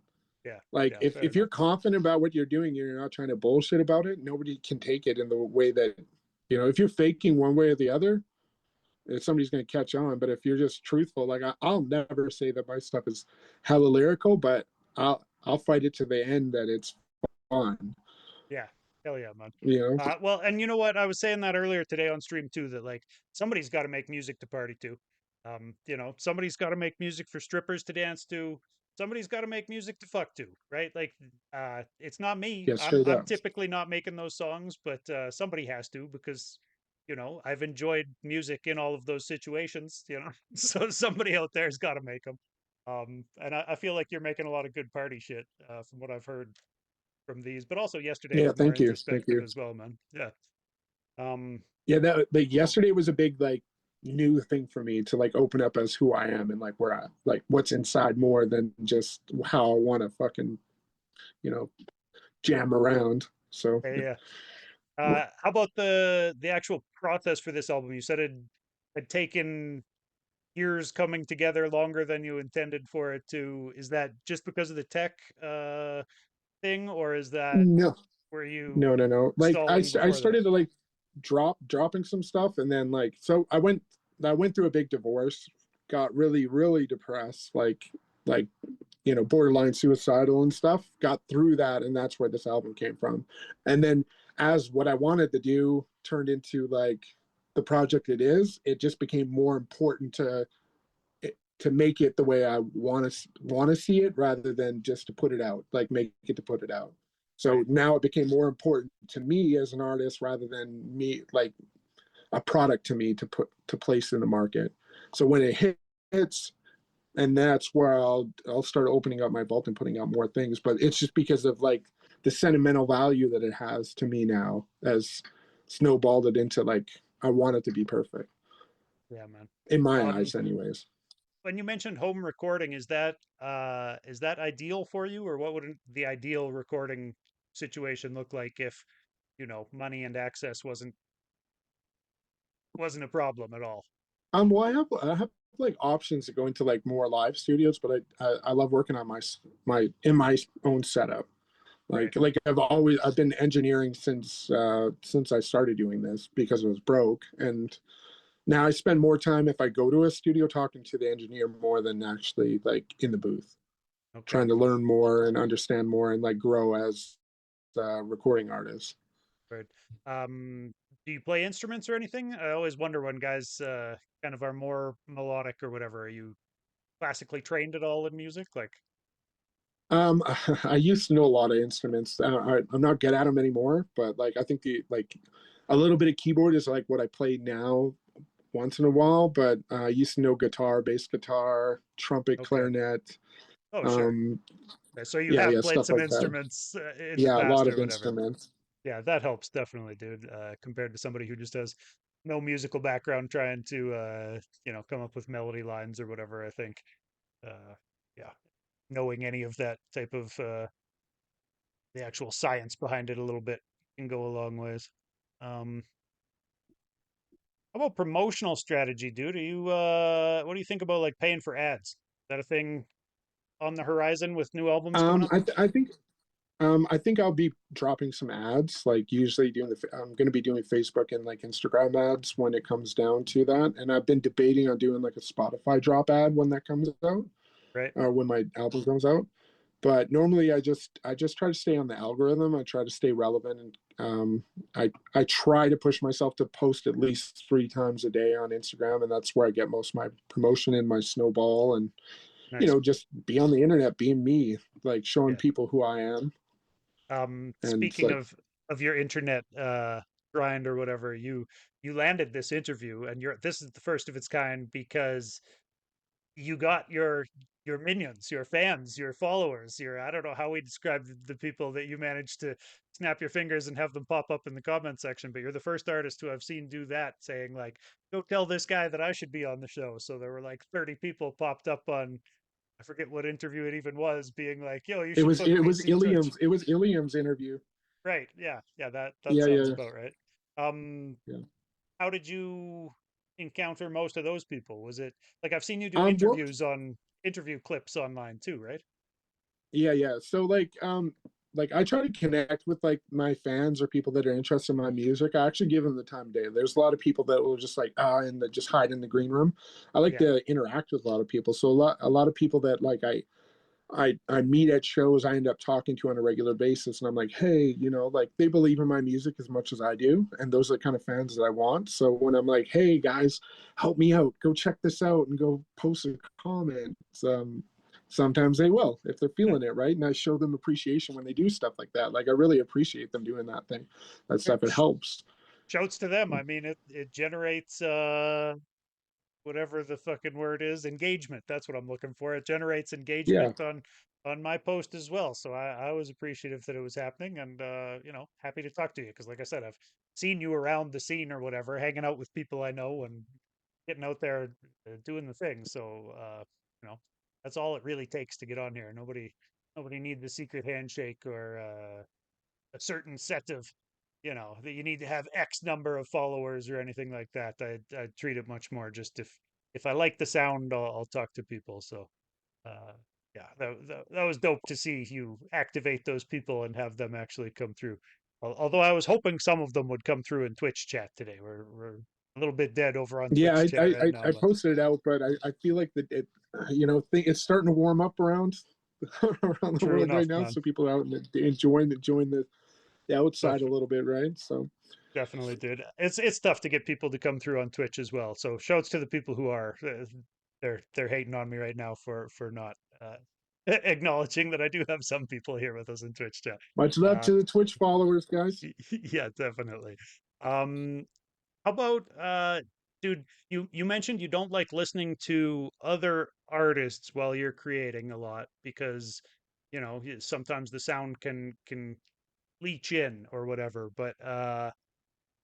yeah, Like yeah, fair if you're enough. confident about what you're doing, you're not trying to bullshit about it. Nobody can take it in the way that if you're faking one way or the other, somebody's going to catch on. But if you're just truthful, like I'll never say that my stuff is hella lyrical, but I'll fight it to the end that it's fun. Yeah. Hell yeah, man. You know? Well, and you know what? I was saying that earlier today on stream too, that like somebody's got to make music to party to. Somebody's got to make music for strippers to dance to. Somebody's got to make music to fuck to, right? Like, it's not me. Yeah, I'm straight I'm up. typically not making those songs, but somebody has to because, I've enjoyed music in all of those situations. So somebody out there's got to make them. And I feel like you're making a lot of good party shit, from what I've heard from these, but also yesterday Yeah, was more thank introspective you. as well, man. Yeah. Um, Yeah, that like yesterday was a big like new thing for me to like open up as who I am and like where I like what's inside more than just how I want to fucking you know jam around. So yeah, yeah. How about the actual process for this album? You said it had taken years coming together, longer than you intended for it to. Is that just because of the tech thing, or is that no. were you No, no, no. Like installing I before that? started to like dropping some stuff, and then like so I went through a big divorce, got really depressed, like borderline suicidal and stuff. Got through that, and that's where this album came from. And then as what I wanted to do turned into like the project it is, it just became more important to make it the way I want to see it rather than just to put it out, like make it to put it out. So Right. now it became more important to me as an artist rather than me like a product to me to put to place in the market. So when it hits, and that's where I'll start opening up my vault and putting out more things. But it's just because of like the sentimental value that it has to me now, as snowballed it into like I want it to be perfect Yeah, man. in my Um, eyes, anyways. when you mentioned home recording, is that ideal for you, or what would the ideal recording situation look like if, money and access wasn't a problem at all? Well, I have like options to go into like more live studios, but I love working on my own setup. Right. Like I've been engineering since I started doing this because I was broke, and now I spend more time if I go to a studio talking to the engineer more than actually like in the booth, Okay. trying to learn more and understand more and like grow as a recording artist. Right. Do you play instruments or anything? I always wonder when guys kind of are more melodic or whatever. Are you classically trained at all in music? Like, Um, I used to know a lot of instruments. I'm not good at them anymore, but like I think the like a little bit of keyboard is like what I play now once in a while. But I used to know guitar, bass guitar, trumpet, okay. clarinet. Oh, sure. Um, Okay, so you yeah, have yeah, played stuff some like that. instruments in the Yeah, a past lot or of whatever. instruments. Yeah, that helps definitely, dude. Compared to somebody who just has no musical background trying to, come up with melody lines or whatever. I think, uh, yeah, knowing any of that type of the actual science behind it a little bit can go a long ways. Um, how about promotional strategy, dude? What do you think about like paying for ads? Is that a thing on the horizon with new albums coming up? I think I'll be dropping some ads, like usually I'm going to be doing Facebook and like Instagram ads when it comes down to that. And I've been debating on doing like a Spotify drop ad when that comes out, Right. or when my album comes out. But normally I just try to stay on the algorithm. I try to stay relevant, and I try to push myself to post at least 3 times a day on Instagram, and that's where I get most of my promotion and my snowball, and Nice. just be on the internet, being me, like showing Yeah. people who I am. And Speaking like of your internet grind or whatever, you landed this interview, and this is the first of its kind because you got your minions, your fans, your followers, your I don't know how we describe the people that you managed to snap your fingers and have them pop up in the comment section, but you're the first artist who I've seen do that, saying like, "Go tell this guy that I should be on the show." So there were like 30 people popped up on I forget what interview it even was, being like, "Yo, you should book me, see Touch." It was Ilium's interview. Right. Yeah. Yeah. That Yeah, sounds yeah, about right. Um, yeah. how did you encounter most of those people? Was it like I've seen you do Well, interviews on interview clips online too, right? yeah, yeah. So like I try to connect with like my fans or people that are interested in my music. I actually give them the time of day. There's a lot of people that will just like and that just hide in the green room. I like Yeah. to interact with a lot of people. So a lot of people that like I meet at shows, I end up talking to on a regular basis, and I'm like, hey, like they believe in my music as much as I do, and those are the kind of fans that I want. So when I'm like, hey guys, help me out, go check this out, and go post a comment, sometimes they will if they're feeling it, right? And I show them appreciation when they do stuff like that. Like I really appreciate them doing that stuff. It helps. Shouts to them. I mean, it generates whatever the fucking word is, engagement. That's what I'm looking for. It generates Yeah, engagement on my post as well. So I was appreciative that it was happening, and happy to talk to you because, like I said, I've seen you around the scene or whatever, hanging out with people I know and getting out there doing the thing. So you know, that's all it really takes to get on here. Nobody needs the secret handshake or a certain set of that you need to have X number of followers or anything like that. I treat it much more just if I like the sound, I'll talk to people. So uh, yeah, that was dope to see you activate those people and have them actually come through. Although I was hoping some of them would come through in Twitch chat today. We're a little bit dead over on Yeah, Twitch chat right now, I but posted it out, but I feel like that it, it's starting to warm up around around the true world enough, right now. man. So people are out and enjoying the outside a Def- little bit, right? So Definitely, dude. It's tough to get people to come through on Twitch as well. So shouts to the people who are. They're hating on me right now for not acknowledging that I do have some people here with us in Twitch chat. much love Uh, to the Twitch followers, guys. yeah, definitely. Um, how about dude, you mentioned you don't like listening to other artists while you're creating a lot because, sometimes the sound can leach in or whatever, but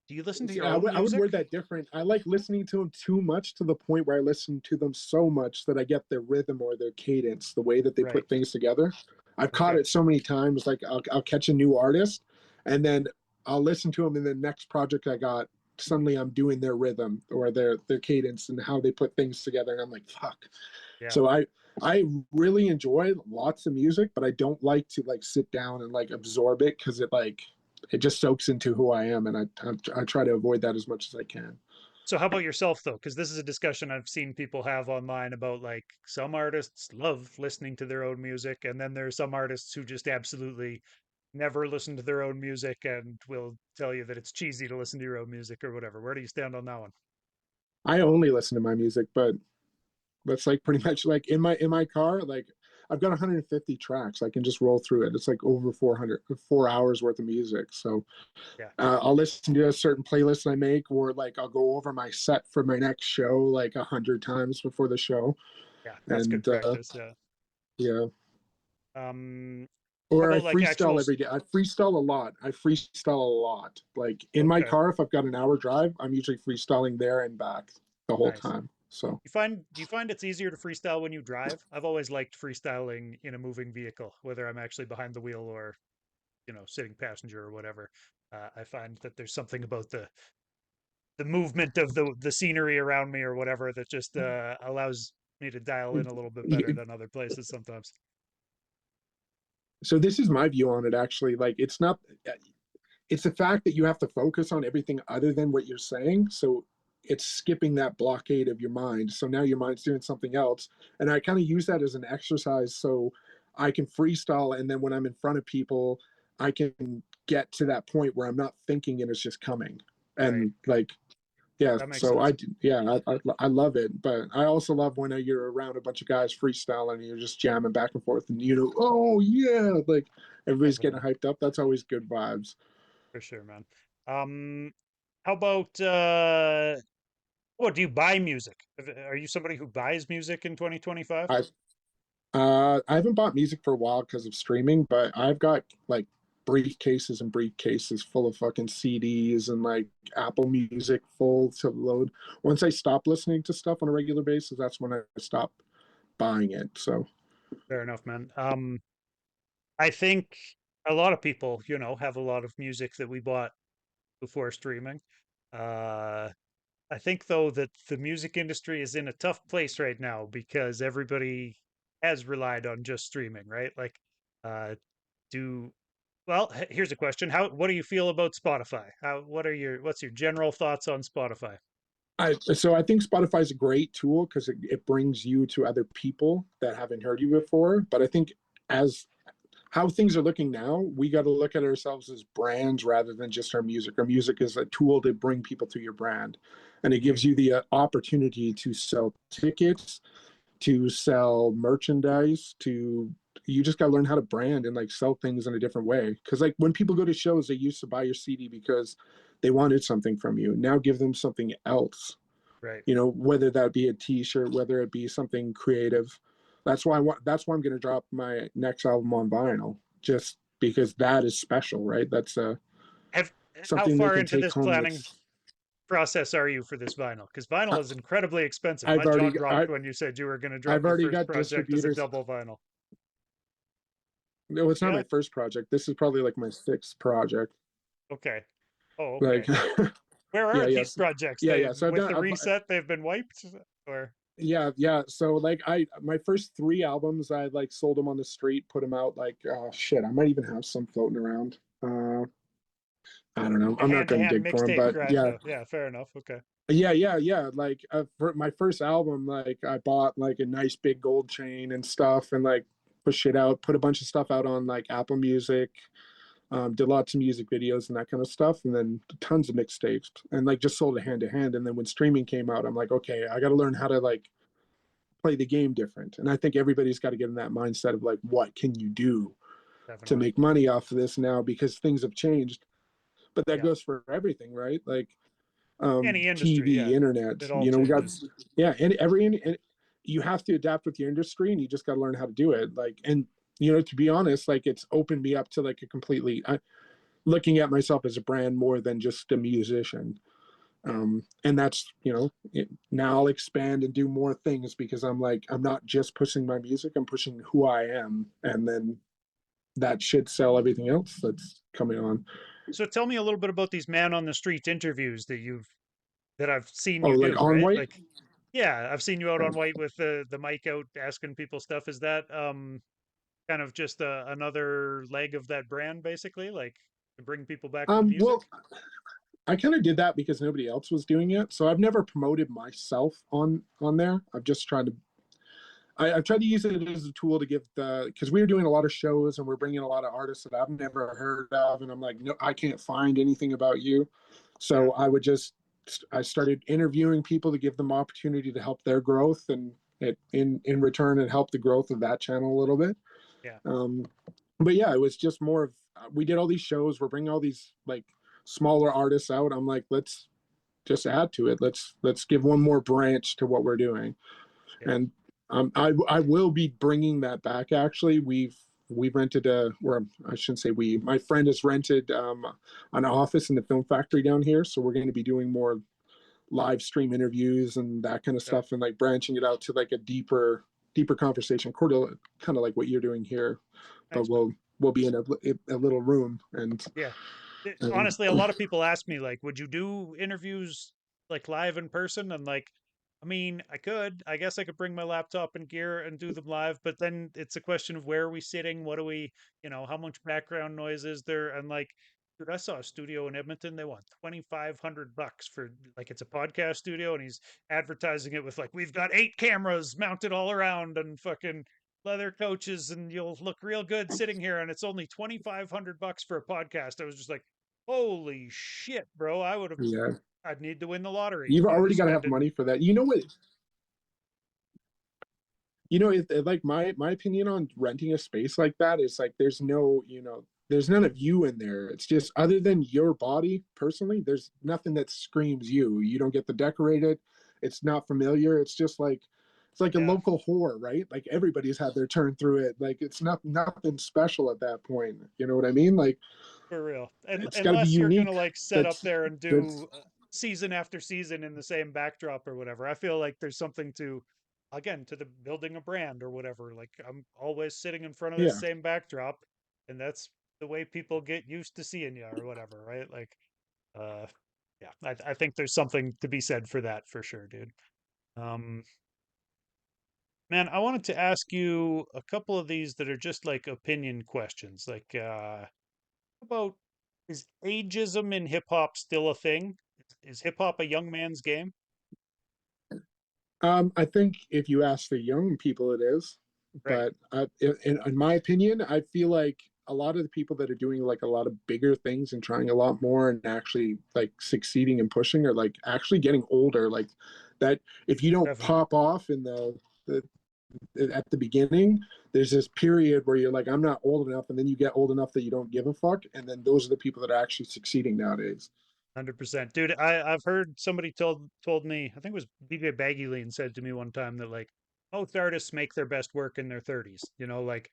do you listen to your own I would music? word that different. I like listening to them too much to the point where I listen to them so much that I get their rhythm or their cadence, the way that they Right. put things together. I've caught Okay. it so many times. Like I'll catch a new artist, and then I'll listen to them in the next project I got. Suddenly, I'm doing their rhythm or their cadence and how they put things together, and I'm like, fuck. Yeah. So I really enjoy lots of music, but I don't like to like sit down and like absorb it because it just soaks into who I am, and I try to avoid that as much as I can. So how about yourself though? Because this is a discussion I've seen people have online about like some artists love listening to their own music, and then there's some artists who just absolutely never listen to their own music and will tell you that it's cheesy to listen to your own music or whatever. Where do you stand on that one? I only listen to my music, but that's like pretty much like in my car. Like I've got 150 tracks. I can just roll through it. It's like over 4 hours worth of music. So Yeah, I'll listen to a certain playlist I make, or like I'll go over my set for my next show like 100 times before the show, yeah, that's good and practice. Yeah. yeah. Um, how Or I about like freestyle every day. I freestyle a lot. I freestyle a lot. Like in my okay, car, if I've got an hour drive, I'm usually freestyling there and back the whole nice. time. So Do you find it's easier to freestyle when you drive? I've always liked freestyling in a moving vehicle, whether I'm actually behind the wheel or, sitting passenger or whatever. I find that there's something about the movement of the scenery around me or whatever that just allows me to dial in a little bit better than other places sometimes. so this is my view on it actually. Like it's not it's the fact that you have to focus on everything other than what you're saying. So it's skipping that blockade of your mind. So now your mind's doing something else. And I kind of use that as an exercise so I can freestyle. And then when I'm in front of people, I can get to that point where I'm not thinking and it's just coming. Right. And like, yeah, That makes so sense. I love it. But I also love when you're around a bunch of guys freestyling and you're just jamming back and forth and, oh, yeah, like everybody's getting Definitely. hyped up. That's always good vibes. For sure, man. Um, how about what do you buy music? Are you somebody who buys music in 2025? I I haven't bought music for a while because of streaming, but I've got like briefcases and briefcases full of fucking CDs and like Apple Music full to load. Once I stop listening to stuff on a regular basis, that's when I stop buying it. So Fair enough, man. I think a lot of people, have a lot of music that we bought before streaming. Uh, I think though that the music industry is in a tough place right now because everybody has relied on just streaming, right? Like, uh, do well, here's a question. What do you feel about Spotify? What's your general thoughts on Spotify? I think Spotify is a great tool because it brings you to other people that haven't heard you before. But I think as how things are looking now, we got to look at ourselves as brands rather than just our music. Our music is a tool to bring people to your brand, and it Mhm. gives you the opportunity to sell tickets, to sell merchandise, to you just got to learn how to brand and like sell things in a different way. Because like when people go to shows, they used to buy your CD because they wanted something from you. Now give them something else, Right. whether that be a T-shirt, whether it be something creative. That's why I'm going to drop my next album on vinyl, just because that is special, right? That's Have How something they far can into take this home. planning That's process are you for this vinyl? Because vinyl I, is incredibly expensive. My I've jaw already dropped when you said you were going to drop I've your already first got project as a distributors. double vinyl. No, it's not Yeah. my first project. This is probably like my sixth project. Okay. Oh, Like, okay. Where are yeah, these yes, projects? yeah. So With the reset, they've been wiped, or yeah. So like my first three albums, I like sold them on the street, put them out. Like, oh shit, I might even have some floating around. I don't know. A I'm not going to hand-to-hand dig for him, mixtape but grind, yeah, though. Yeah, fair enough. Okay. yeah. Like for my first album, like I bought like a nice big gold chain and stuff, and like push it out, put a bunch of stuff out on like Apple Music, did lots of music videos and that kind of stuff, and then tons of mixtapes, and like just sold it hand to hand. And then when streaming came out, I'm like, okay, I got to learn how to like play the game different. And I think everybody's got to get in that mindset of like, what can you do to Definitely. make money off of this now because things have changed. But that Yeah. goes for everything, right? Like Any industry, TV, yeah. internet. It all You know, we got changes. yeah, and you have to adapt with your industry, and you just got to learn how to do it. Like, and you know, to be honest, like it's opened me up to like a completely looking at myself as a brand more than just a musician. Yeah. And that's now I'll expand and do more things because I'm like I'm not just pushing my music, I'm pushing who I am, and then that should sell everything else that's coming on. So tell me a little bit about these man on the street interviews that I've seen Oh, you like do, on right? white. Like, yeah, I've seen you out on white with the mic out asking people stuff. Is that kind of just another leg of that brand, basically, like to bring people back to the music? Well, I kind of did that because nobody else was doing it, so I've never promoted myself on there. I've just tried to. I've tried to use it as a tool to give the because we were doing a lot of shows and we're bringing a lot of artists that I've never heard of, and I'm like, no, I can't find anything about you. Yeah, So I started interviewing people to give them opportunity to help their growth, and in return it helped the growth of that channel a little bit. yeah, Um, but yeah, it was just more of we did all these shows, we're bringing all these like smaller artists out. I'm like, let's just add to it. Let's give one more branch to what we're doing, yeah. and I will be bringing that back. Actually, we've rented or I shouldn't say we. My friend has rented an office in the film factory down here, so we're going to be doing more live stream interviews and that kind of So stuff, and like branching it out to like a deeper conversation, kind of like what you're doing here, but nice, man. we'll be in a little room Yeah. and Honestly, a lot of people ask me, like, would you do interviews like live in person? And like, I mean, I could. I guess I could bring my laptop and gear and do them live, but then it's a question of where are we sitting? What do we, how much background noise is there? And like, dude, I saw a studio in Edmonton. They want $2,500 for like it's a podcast studio, and he's advertising it with like, we've got 8 cameras mounted all around and fucking leather couches, and you'll look real good sitting here. And it's only $2,500 for a podcast. I was just like, holy shit, bro. yeah, I'd need to win the lottery you've to be already got to have spending. money for that. Like my opinion on renting a space like that is like there's none of you in there. It's just other than your body personally, there's nothing that screams you. You don't get to decorate it. It's not familiar. It's like a Yeah, local whore, right? Like everybody's had their turn through it. Like it's nothing special at that point. You know what I mean? Like for real. And it's got to be unless you're going to unique. like set up That's there and that's do season after season in the same backdrop or whatever, I feel like there's something to, again, to the building a brand or whatever. Like I'm always sitting in front of this yeah. same backdrop, and that's the way people get used to seeing you or whatever, right? Like, uh, yeah, I think there's something to be said for that for sure, dude. Um, Man, I wanted to ask you a couple of these that are just like opinion questions. Like, about is ageism in hip hop still a thing? Is hip hop a young man's game? I think if you ask the young people, it is. Right. But in my opinion, I feel like a lot of the people that are doing like a lot of bigger things and trying a lot more and actually like succeeding and pushing are like actually getting older. Like that, if you don't Definitely. pop off in the at the beginning, there's this period where you're like, I'm not old enough, and then you get old enough that you don't give a fuck, and then those are the people that are actually succeeding nowadays. 100%. Dude, I've heard somebody told me, I think it was BJ Baggy Lean said to me one time that like most artists make their best work in their 30s. Like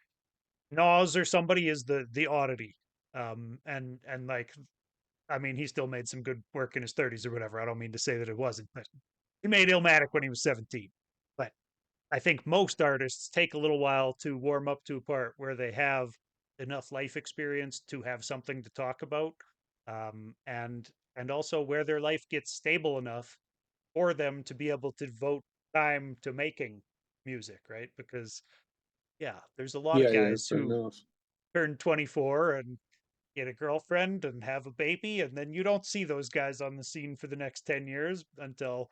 Nas or somebody is the oddity. And like I mean, he still made some good work in his 30s or whatever. I don't mean to say that it wasn't, but he made Illmatic when he was 17. But I think most artists take a little while to warm up to a part where they have enough life experience to have something to talk about, and also where their life gets stable enough for them to be able to devote time to making music, right? Because yeah, there's a lot of Yeah, guys fair who enough. turn 24 and get a girlfriend and have a baby, and then you don't see those guys on the scene for the next 10 years until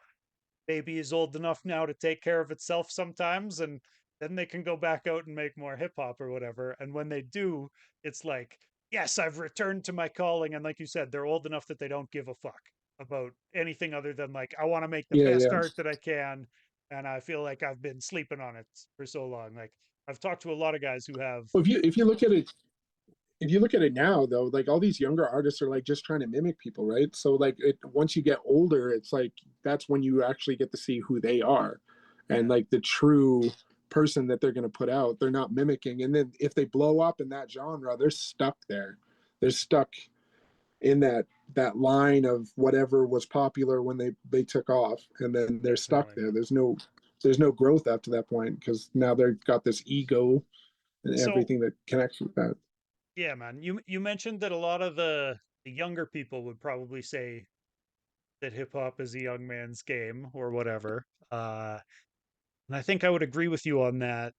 baby is old enough now to take care of itself sometimes, and then they can go back out and make more hip hop or whatever. And when they do, it's like, yes, I've returned to my calling. And like you said, they're old enough that they don't give a fuck about anything other than like, I want to make the Yeah, best yeah. art that I can. And I feel like I've been sleeping on it for so long. Like I've talked to a lot of guys who have. Well, if you look at it, if you look at it now though, like all these younger artists are like just trying to mimic people, right? So like once you get older, it's like that's when you actually get to see who they are, and Yeah, like the true person that they're going to put out. They're not mimicking, and then if they blow up in that genre, they're stuck there. They're stuck in that line of whatever was popular when they took off, and then they're stuck definitely. there. There's no growth after that point because now they've got this ego and So everything that connects with that. yeah, man, you mentioned that a lot of the younger people would probably say that hip hop is a young man's game or whatever. And I think I would agree with you on that.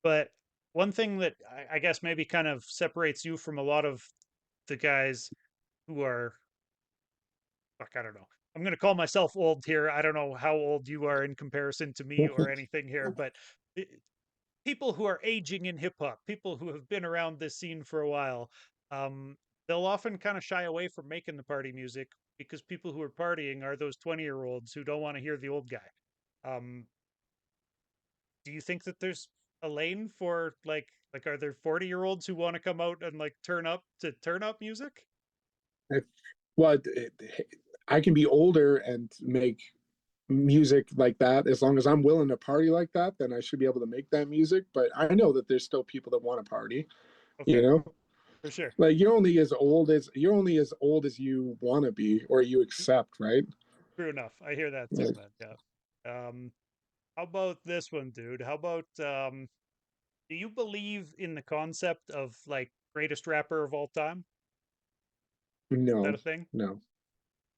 But one thing that I guess maybe kind of separates you from a lot of the guys who are, fuck, I don't know. I'm going to call myself old here. I don't know how old you are in comparison to me or anything here, but i- people who are aging in hip hop, people who have been around this scene for a while, um, they'll often kind of shy away from making the party music because people who are partying are those 20-year-olds who don't want to hear the old guy. Um, do you think that there's a lane for like are there 40-year-olds who want to come out and like turn up to turn up music? I, well, I can be older and make music like that as long as I'm willing to party like that. Then I should be able to make that music. But I know that there's still people that want to party. You Okay, know, for sure. like you're only as old as you want to be or you accept, right? True enough. I hear that too, Like, man. Yeah. How about this one, dude? How about do you believe in the concept of like greatest rapper of all time? Is that no, a thing? no,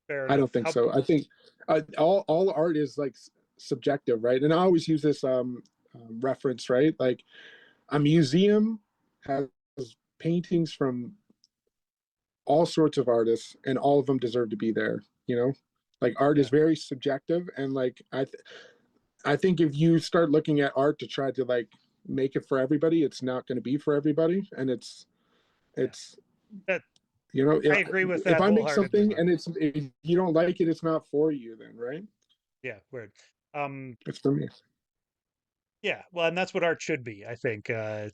Fair I don't enough. think How so. I think all art is like subjective, right? And I always use this reference, right? Like a museum has paintings from all sorts of artists, and all of them deserve to be there. You know, like art is yeah, very subjective, and like I think if you start looking at art to try to like make it for everybody, it's not going to be for everybody, and yeah. it's That you know I agree with if that I make wholeheartedly, something man. and it's if you don't like it, it's not for you, then right? Yeah, weird. Um, It's for me. Yeah, well, and that's what art should be, I think. A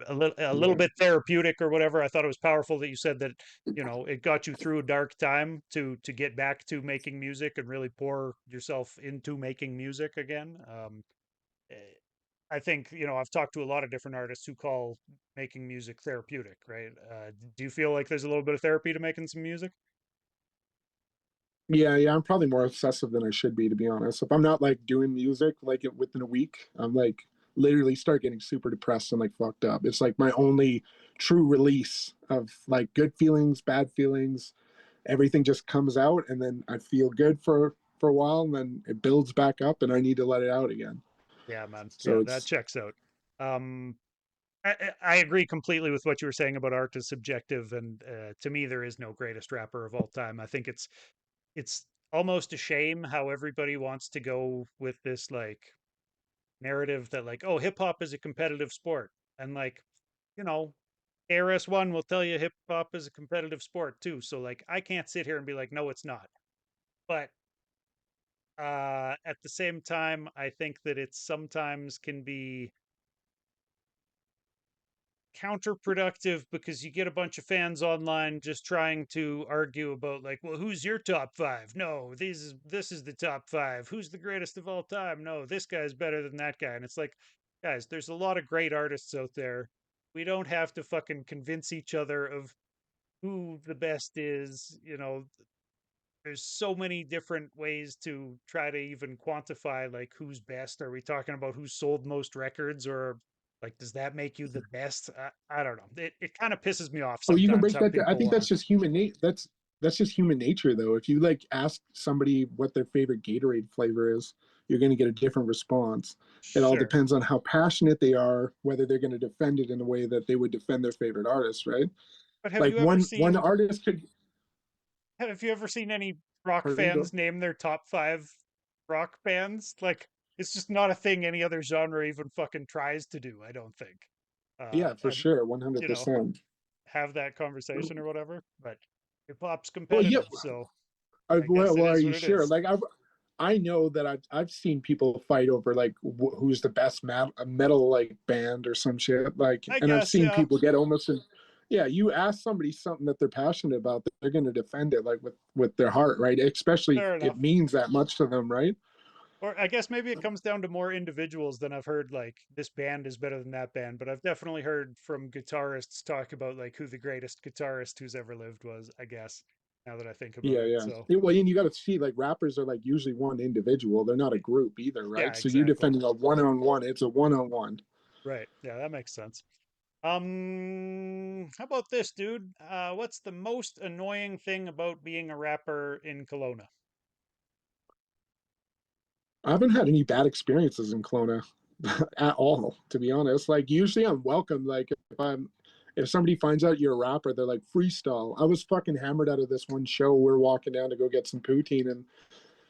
little Yeah. bit therapeutic or whatever. I thought it was powerful that you said that, it got you through a dark time to get back to making music and really pour yourself into making music again. Eh, I think, I've talked to a lot of different artists who call making music therapeutic, right? Do you feel like there's a little bit of therapy to making some music? Yeah, I'm probably more obsessive than I should be, to be honest. If I'm not like doing music like it within a week, I'm like literally start getting super depressed and like fucked up. It's like my only true release of like good feelings, bad feelings. Everything just comes out, and then I feel good for a while, and then it builds back up, and I need to let it out again. Yeah, man. So Yeah, that it's checks out. Um, I agree completely with what you were saying about art is subjective, and to me, there is no greatest rapper of all time. I think it's almost a shame how everybody wants to go with this like narrative that like, oh, hip hop is a competitive sport, and like, you know, ARS1 will tell you hip hop is a competitive sport too. So like, I can't sit here and be like, no, it's not. But at the same time, I think that it sometimes can be counterproductive because you get a bunch of fans online just trying to argue about like, well, who's your top five? No, this is the top five. Who's the greatest of all time? No, this guy's better than that guy. And it's like, guys, there's a lot of great artists out there. We don't have to fucking convince each other of who the best is. There's so many different ways to try to even quantify like who's best. Are we talking about who sold most records, or like does that make you the best? I don't know. It kind of pisses me off oh, you can sometimes break how that down. I people think want to. that's just human nature though. If you like ask somebody what their favorite Gatorade flavor is, you're going to get a different response. It all Sure. depends on how passionate they are, whether they're going to defend it in a way that they would defend their favorite artist, right? But have Like you ever one seen artist could. have you ever seen any rock Pardon, fans go. name their top five rock bands? Like, it's just not a thing any other genre even fucking tries to do, I don't think. Yeah, for And sure, one hundred you know, percent. have that conversation or whatever. But hip hop's Well, yeah. competitive, so I guess it Well, are is you what it sure? is. Like I know that I've seen people fight over like who's the best metal like band or some shit. Like, I and I've guess, seen yeah, people get almost in. Yeah, you ask somebody something that they're passionate about, they're going to defend it like with their heart, right? Especially if fair it enough. means that much to them, right? Or I guess maybe it comes down to more individuals than I've heard like this band is better than that band, but I've definitely heard from guitarists talk about like who the greatest guitarist who's ever lived was, I guess, now that I think about Yeah, it. yeah. So, Well, and you got to see like rappers are like usually one individual. They're not a group either, yeah, right? So you're exactly. defending a one-on-one. It's a one-on-one. Right. Yeah, that makes sense. How about this, dude? What's the most annoying thing about being a rapper in Kelowna? I haven't had any bad experiences in Kelowna at all, to be honest. Like usually I'm welcome. Like if somebody finds out you're a rapper, they're like freestyle. I was fucking hammered out of this one show. We're walking down to go get some poutine and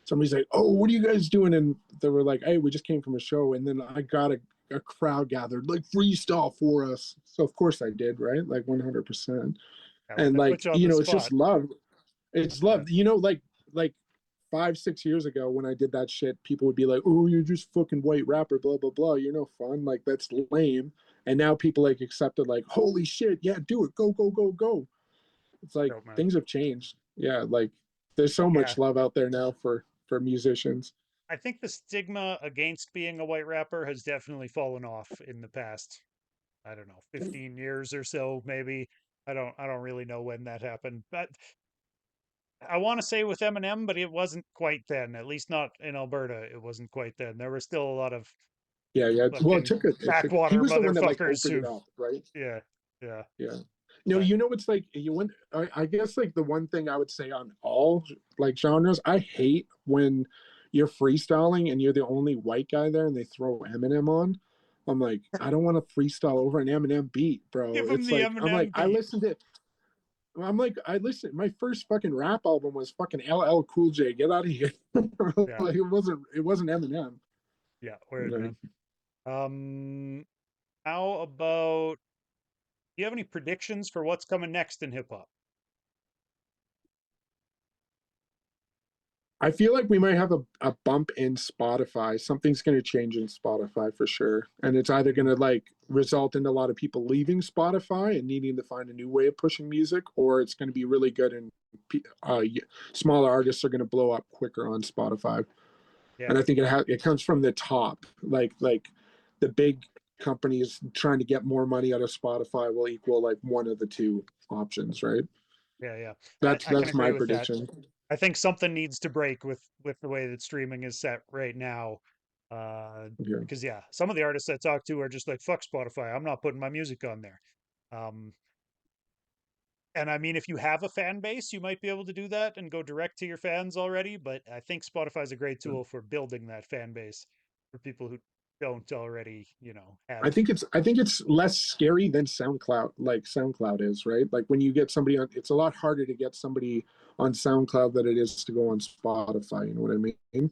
somebody's like, "Oh, what are you guys doing?" And they were like, "Hey, we just came from a show." And then I got a crowd gathered, like freestyle for us. So of course I did, right? Like 100%. Yeah, when And they put like, you on the it's spot. just love. It's Yeah. love. Like 5, 6 years ago when I did that shit, people would be like, "Oh, you're just fucking white rapper, blah blah blah. You're no fun. Like that's lame." And now people like accept it, like, "Holy shit, yeah, do it, go go go go." It's like Dope, man. things have changed. Yeah, like there's so Yeah. much love out there now for musicians. I think the stigma against being a white rapper has definitely fallen off in the past, I don't know, 15 years or so, maybe. I don't really know when that happened. But I want to say with Eminem, but it wasn't quite then. At least not in Alberta. It wasn't quite then. There were still a lot of Yeah, yeah. Well, fucking it took. He backwater was the one that like motherfuckers opened who, it up, right? yeah, yeah. Yeah. No, But it's like you went. I guess like the one thing I would say on all like genres, I hate when you're freestyling and you're the only white guy there and they throw Eminem on. I'm like, I don't want to freestyle over an Eminem beat, bro. give him It's the like I'm like Eminem I beat. listened to. I'm like I listened. My first fucking rap album was fucking LL Cool J. Get out of here. Yeah, Like it wasn't Eminem. yeah. You Weird, know. man. How about, do you have any predictions for what's coming next in hip hop? I feel like we might have a bump in Spotify. Something's going to change in Spotify for sure. And it's either going to like result in a lot of people leaving Spotify and needing to find a new way of pushing music, or it's going to be really good and smaller artists are going to blow up quicker on Spotify. Yeah, And I think it comes from the top, like the big companies trying to get more money out of Spotify will equal like one of the two options, right? yeah, yeah. That's I can that's agree my with that. prediction. I think something needs to break with the way that streaming is set right now. Yeah. Because yeah, some of the artists I talk to are just like, fuck Spotify. I'm not putting my music on there. Um, and I mean, if you have a fan base, you might be able to do that and go direct to your fans already. But I think Spotify is a great tool for building that fan base for people who don't already, I have. think it's less scary than SoundCloud, like SoundCloud is, right? Like when you get somebody on, it's a lot harder to get somebody on SoundCloud than it is to go on Spotify. You know what I mean? Like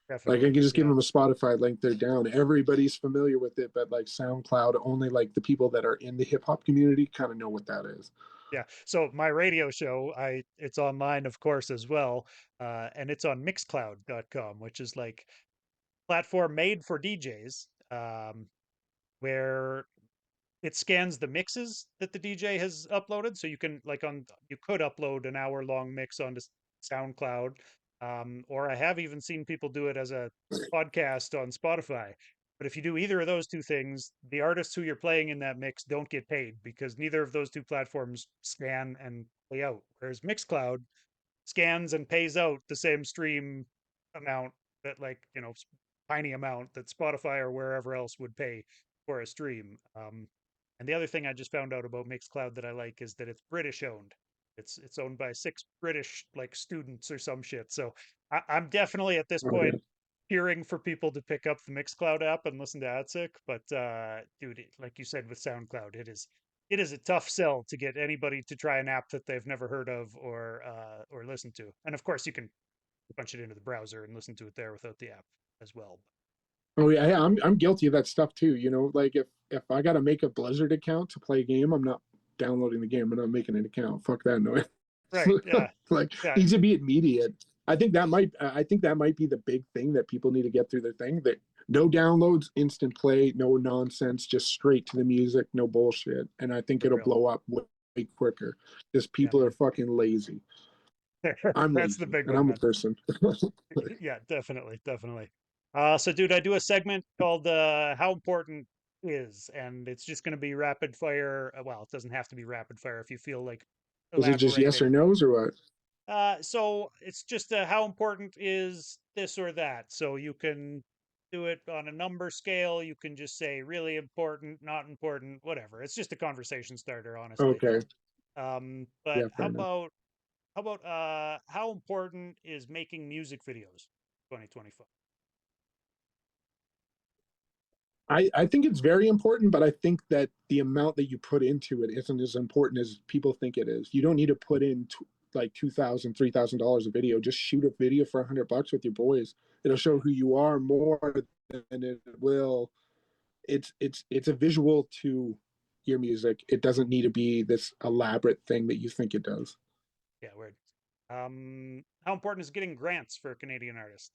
I Definitely. can just give Yeah. them a Spotify link, they're down. Everybody's familiar with it, but like SoundCloud, only like the people that are in the hip hop community kind of know what that is. Yeah. So my radio show, it's online, of course, as well. And it's on mixcloud.com, which is like platform made for DJs, where it scans the mixes that the DJ has uploaded. So you could upload an hour long mix onto SoundCloud. Or I have even seen people do it as a podcast on Spotify. But if you do either of those two things, the artists who you're playing in that mix don't get paid because neither of those two platforms scan and play out. Whereas Mixcloud scans and pays out the same stream amount that, like, tiny amount that Spotify or wherever else would pay for a stream. And the other thing I just found out about Mixcloud that I like is that it's British owned. It's owned by six British like students or some shit. So I'm definitely at this Oh yeah. point peering for people to pick up the Mixcloud app and listen to AdSick. But dude, like you said with SoundCloud, it is. it is a tough sell to get anybody to try an app that they've never heard of or listen to. And of course, you can punch it into the browser and listen to it there without the app as well. Oh yeah, yeah, I'm guilty of that stuff too. You know, like if I gotta make a Blizzard account to play a game, I'm not downloading the game. I'm not making an account. Fuck that noise. Right. Yeah. Like Yeah. needs to be immediate. I think that might be the big thing that people need to get through their thing. That no downloads, instant play, no nonsense, just straight to the music, no bullshit. And I think For it'll real. blow up way quicker because Yeah, people are man. fucking lazy. I'm That's the lazy, big and one, I'm a man. person. Yeah, definitely, definitely. So dude, I do a segment called How Important Is, and it's just going to be rapid fire. Well, it doesn't have to be rapid fire if you feel like Is it just yes or elaborating. no's or what? So it's just how important is this or that. So you can do it on a number scale. You can just say really important, not important, whatever. It's just a conversation starter, honestly. Okay, But yeah, fair enough. how important is making music videos 2025? I think it's very important, but I think that the amount that you put into it isn't as important as people think it is. You don't need to put in like $2,000, $3,000 a video. Just shoot a video for $100 with your boys. It'll show Yeah, who you are more than it will. It's a visual to your music. It doesn't need to be this elaborate thing that you think it does. yeah, weird. How important is getting grants for Canadian artists?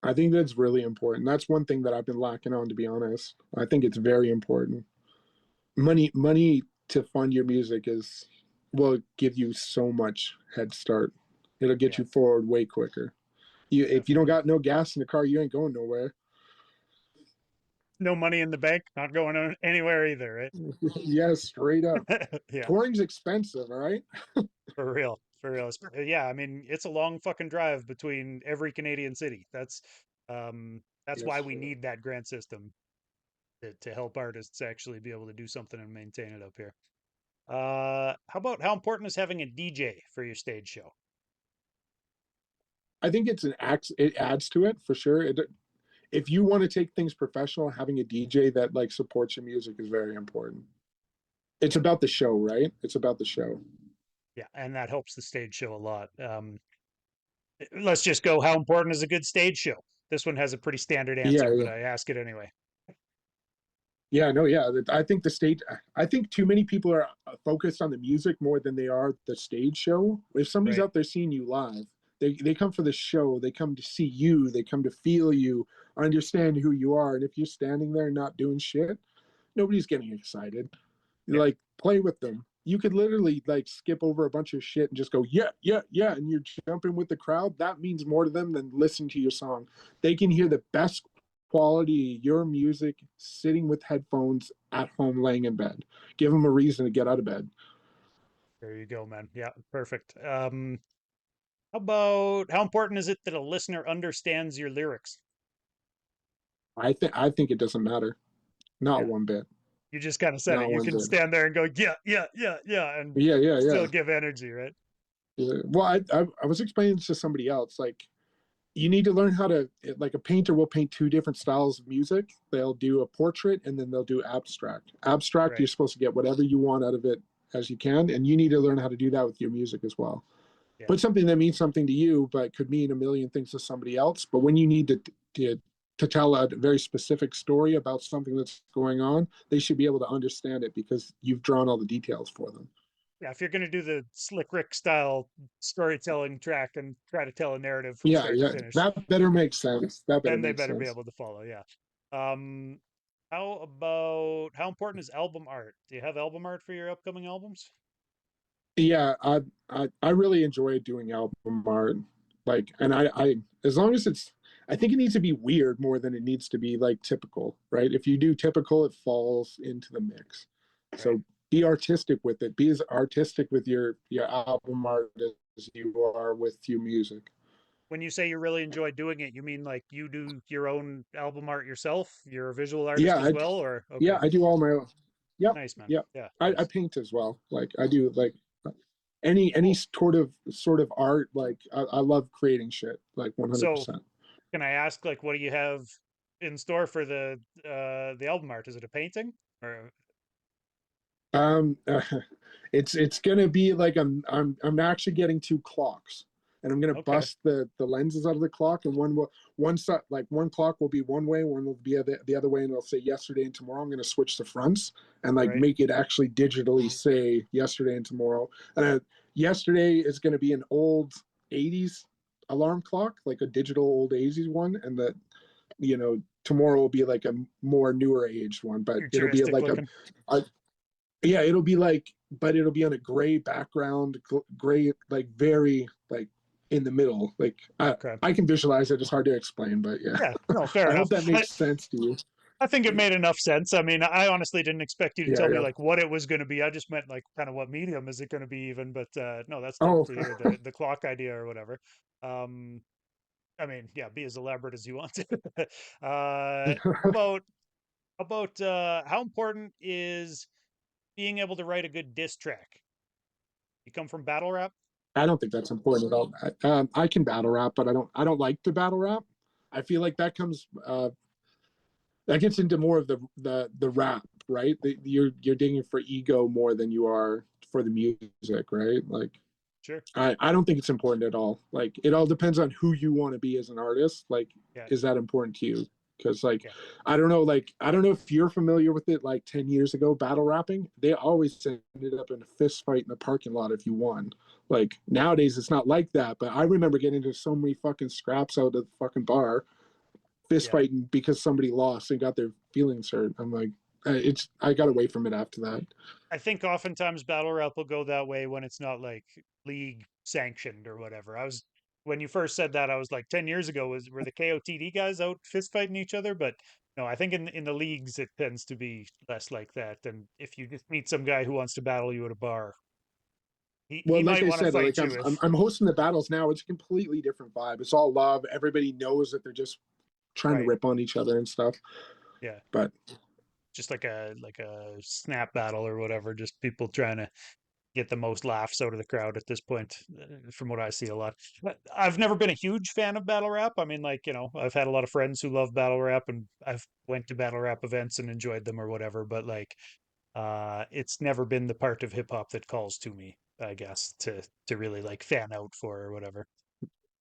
I think that's really important. That's one thing that I've been lacking on, to be honest. I think it's very important. Money to fund your music is will give you so much head start. It'll get Yeah, you forward way quicker. If you don't definitely. got no gas in the car, you ain't going nowhere. No money in the bank, not going anywhere either, Yeah, straight up. right? Yeah, Touring's expensive, all right? for real, for real. Yeah, I mean, it's a long fucking drive between every Canadian city. That's why Yes, we sir. need that grant system to help artists actually be able to do something and maintain it up here. How important is having a DJ for your stage show? I think it's an act. It adds to it for sure. If you want to take things professional, having a DJ that like supports your music is very important. It's Yeah, about the show, right? It's about the show. yeah, and that helps the stage show a lot. Let's just go. How important is a good stage show? This one has a pretty standard Yeah, answer, but yeah. I ask it anyway. Yeah, no, yeah. I think the stage. I think too many people are focused on the music more than they are the stage show. If somebody's Right? out there seeing you live, they come for the show. They come to see you. They come to feel you, understand who you are. And if you're standing there not doing shit, nobody's getting excited. Yeah. Like play with them. You could literally like skip over a bunch of shit and just go yeah, yeah, yeah, and you're jumping with the crowd. That means more to them than listen to your song. They can hear the best quality your music sitting with headphones at home laying in bed. Give them a reason to get out of bed. There you go, man. Yeah, perfect. How important is it that a listener understands your lyrics? I think it doesn't matter. Not Yeah, one bit. you just kind of said it. Not You one can bit. stand there and go, yeah, yeah, yeah, yeah, and Yeah, yeah, still yeah. give energy, right? Yeah. Well, I was explaining to somebody else like you need to learn how to like a painter will paint two different styles of music. They'll do a portrait and then they'll do abstract. Abstract, you're Right. supposed to get whatever you want out of it as you can, and you need to learn how to do that with your music as well. Yeah. Put something that means something to you but could mean a million things to somebody else, but when you need to tell a very specific story about something that's going on, they should be able to understand it because you've drawn all the details for them. Yeah, if you're going to do the Slick Rick style storytelling track and try to tell a narrative from Yeah, start to yeah, finish, that better make sense. That better then they make better be sense. able to follow. Yeah. Um, how important is album art? Do you have album art for your upcoming albums? Yeah, I really enjoy doing album art. Like, and I as long as it's, I think it needs to be weird more than it needs to be like typical, right? If you do typical, it falls into the mix. Right. So be artistic with it. Be as artistic with your album art as you are with your music. When you say you really enjoy doing it, you mean like you do your own album art yourself? You're a visual artist Yeah, as well, or yeah, okay, I do all my own. Yep, nice man. yep. Yeah, I nice. paint as well. Like I do like any Cool. sort of art. Like I love creating shit. Like So 100%. can I ask, like, what do you have in store for the album art? Is it a painting or? Um, it's gonna be like I'm actually getting two clocks, and I'm gonna Okay, bust the lenses out of the clock, and one side, like one clock will be one way, one will be the other way, and it'll say yesterday and tomorrow. I'm gonna switch the fronts and like right. make it actually digitally say yesterday and tomorrow. And yesterday is gonna be an old '80s alarm clock, like a digital old '80s one, and tomorrow will be like a more newer age one, but it'll be Futuristic like looking. a yeah, it'll be like, but it'll be on a gray background, gray, like very like in the middle. Like Okay. I can visualize it. It's hard to explain, but yeah, Yeah, no, fair I enough. hope that makes sense to you. I think it made enough sense. I mean, I honestly didn't expect you to Yeah, tell me yeah. like what it was going to be. I just meant like kind of what medium is it going to be even. But no, that's dope Oh, to hear the clock idea or whatever. Um, I mean, yeah, be as elaborate as you want to. How about how important is being able to write a good diss track? You come from battle rap? I don't think that's important at all. I can battle rap, but I don't like to battle rap. I feel like that gets into more of the rap, right? You're digging for ego more than you are for the music, right? Like Sure. I don't think it's important at all. Like it all depends on who you want to be as an artist. Like, Yeah. is that important to you? Because like Yeah. I don't know if you're familiar with it. Like 10 years ago, battle rapping, they always ended up in a fist fight in the parking lot if you won. Like nowadays, it's not like that. But I remember getting into so many fucking scraps out of the fucking bar, fist Yeah. fighting because somebody lost and got their feelings hurt. I'm like, I got away from it after that. I think oftentimes battle rap will go that way when it's not like league sanctioned or whatever. I was when you first said that, I was like 10 years ago were the KOTD guys out fist fighting each other, but no, I think in the leagues it tends to be less like that. And if you just meet some guy who wants to battle you at a bar, he Well, like might I want to said, like fight I'm, you I'm if I'm hosting the battles now. It's a completely different vibe. It's all love. Everybody knows that they're just trying to right. rip on each other and stuff. Yeah. But Just like a snap battle or whatever, just people trying to get the most laughs out of the crowd at this point, from what I see a lot. But I've never been a huge fan of battle rap. I mean, like, I've had a lot of friends who love battle rap and I've went to battle rap events and enjoyed them or whatever, but like it's never been the part of hip hop that calls to me, I guess, to really like fan out for or whatever.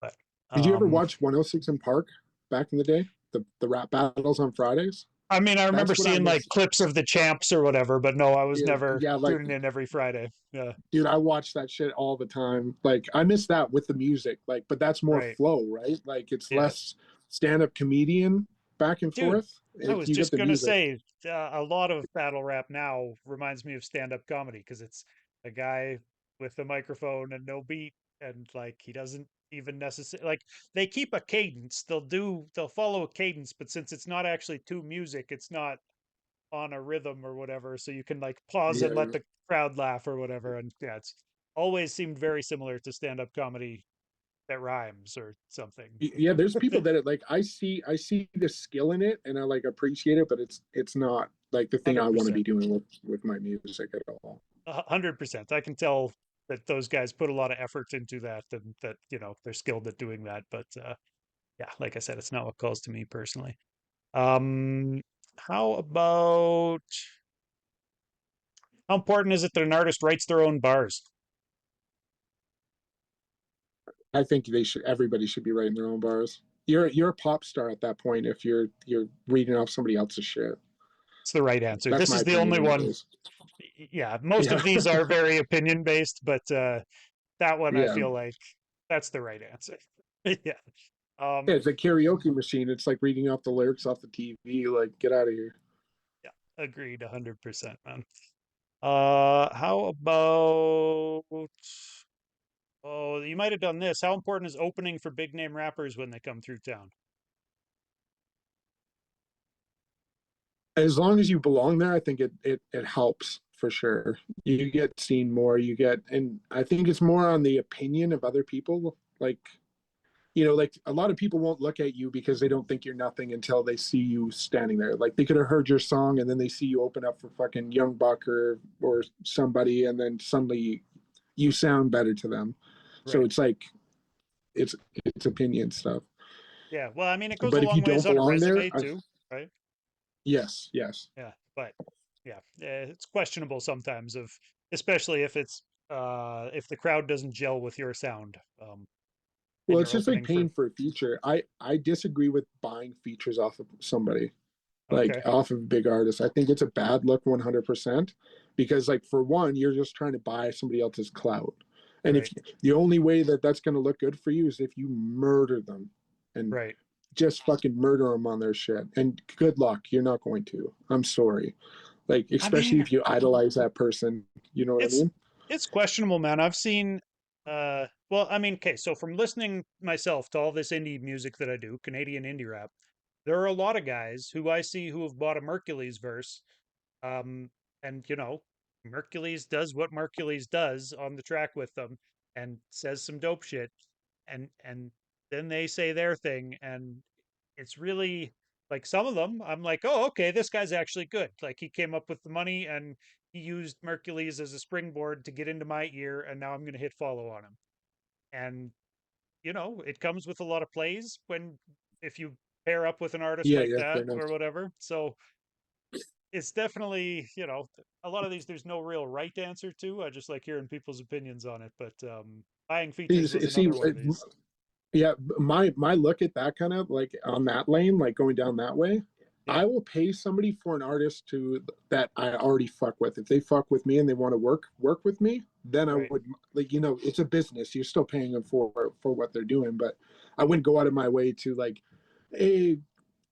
But did you ever um watch 106 in Park back in the day? The rap battles on Fridays. I mean, I remember That's what I seeing like miss. clips of the champs or whatever, but no, I was Yeah, never yeah, like tuning in every Friday. Yeah, dude, I watch that shit all the time. Like I miss that with the music. Like, but that's more right. flow, right? Like it's Yeah. less stand-up comedian back and Dude, forth. I If was you get just the gonna music. say a lot of battle rap now reminds me of stand-up comedy because it's a guy with a microphone and no beat, and like he doesn't even necessarily like they keep a cadence. They'll follow a cadence, but since it's not actually to music, it's not on a rhythm or whatever, so you can like pause Yeah, and let yeah. the crowd laugh or whatever. And yeah, it's always seemed very similar to stand-up comedy that rhymes or something. Yeah, there's people that like I see the skill in it and I like appreciate it, but it's not like the thing I want to 100%. be doing with my music at all. 100%. I can tell that those guys put a lot of effort into that and that, they're skilled at doing that. But yeah, like I said, it's not what calls to me personally. Um, how about how important is it that an artist writes their own bars? I think everybody should be writing their own bars. You're a pop star at that point if you're reading off somebody else's shit. It's the right answer. That's This my is the opinion only one. anyways. Yeah, most Yeah. of these are very opinion based, but that one I Yeah. feel like that's the right answer. Yeah. Yeah, Um, it's a karaoke machine. It's like reading off the lyrics off the TV. Like, get out of here. yeah, agreed 100%, man. How about Oh, you might have done this. How important is opening for big name rappers when they come through town? As long as you belong there, I think it helps for sure. You get seen more. And I think it's more on the opinion of other people. Like, like a lot of people won't look at you because they don't think you're nothing until they see you standing there. Like they could have heard your song and then they see you open up for fucking Young Buck or somebody, and then suddenly you sound better to them. So Right. it's like it's it's opinion stuff. Yeah. Well, I mean, it goes a But if you long ways don't on a belong there, resume too, right? yes, yes. Yeah. But yeah, it's questionable sometimes of, especially if the crowd doesn't gel with your sound, and Well, it's you're just like opening for, paying for a feature. I disagree with buying features off of somebody, like okay, off of a big artist. I think it's a bad look 100%, because like for one, you're just trying to buy somebody else's clout. And if right, the only way that that's going to look good for you is if you murder them and right. just fucking murder them on their shit. And good luck, you're not going to. I'm sorry. Like I especially mean, if you idolize that person, you know what I it's mean? it's questionable, man. I've seen, well, I mean, okay, so from listening myself to all this indie music that I do, Canadian indie rap, there are a lot of guys who I see who have bought a Mercules verse. Um, and Mercules does what Mercules does on the track with them and says some dope shit, and then they say their thing, and it's really like some of them I'm like, oh, okay, this guy's actually good. Like he came up with the money and he used Mercules as a springboard to get into my ear, and now I'm going to hit follow on him. And it comes with a lot of plays when if you pair up with an artist Yeah, like yeah, fair that enough. or whatever. So it's definitely, a lot of these there's no real right answer to. I just like hearing people's opinions on it. But buying features was See, another one of these. yeah, my look at that kind of like on that lane, like going down that way, Yeah, I will pay somebody for an artist to that I already fuck with. If they fuck with me and they want to work with me, then I right. would, like, it's a business. You're still paying them for what they're doing, but I wouldn't go out of my way to like, hey,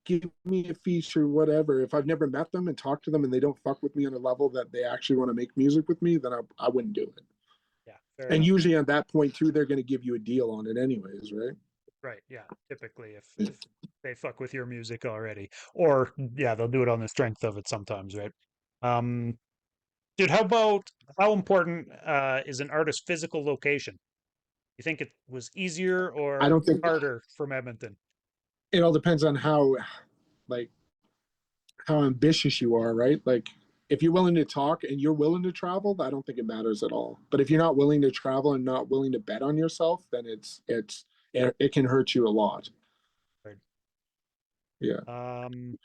give me a feature, whatever. If I've never met them and talked to them and they don't fuck with me on a level that they actually want to make music with me, then I wouldn't do it. Yeah, fair And enough. usually at that point too, they're going to give you a deal on it anyways, right? Right. Yeah. Typically, if they fuck with your music already, or yeah, they'll do it on the strength of it sometimes, right? Um, dude, how important is an artist's physical location? You think it was easier I or don't think harder from Edmonton? it all depends on like how ambitious you are, right? Like if you're willing to talk and you're willing to travel, I don't think it matters at all. But if you're not willing to travel and not willing to bet on yourself, then it can hurt you a lot. Right. Yeah. Um,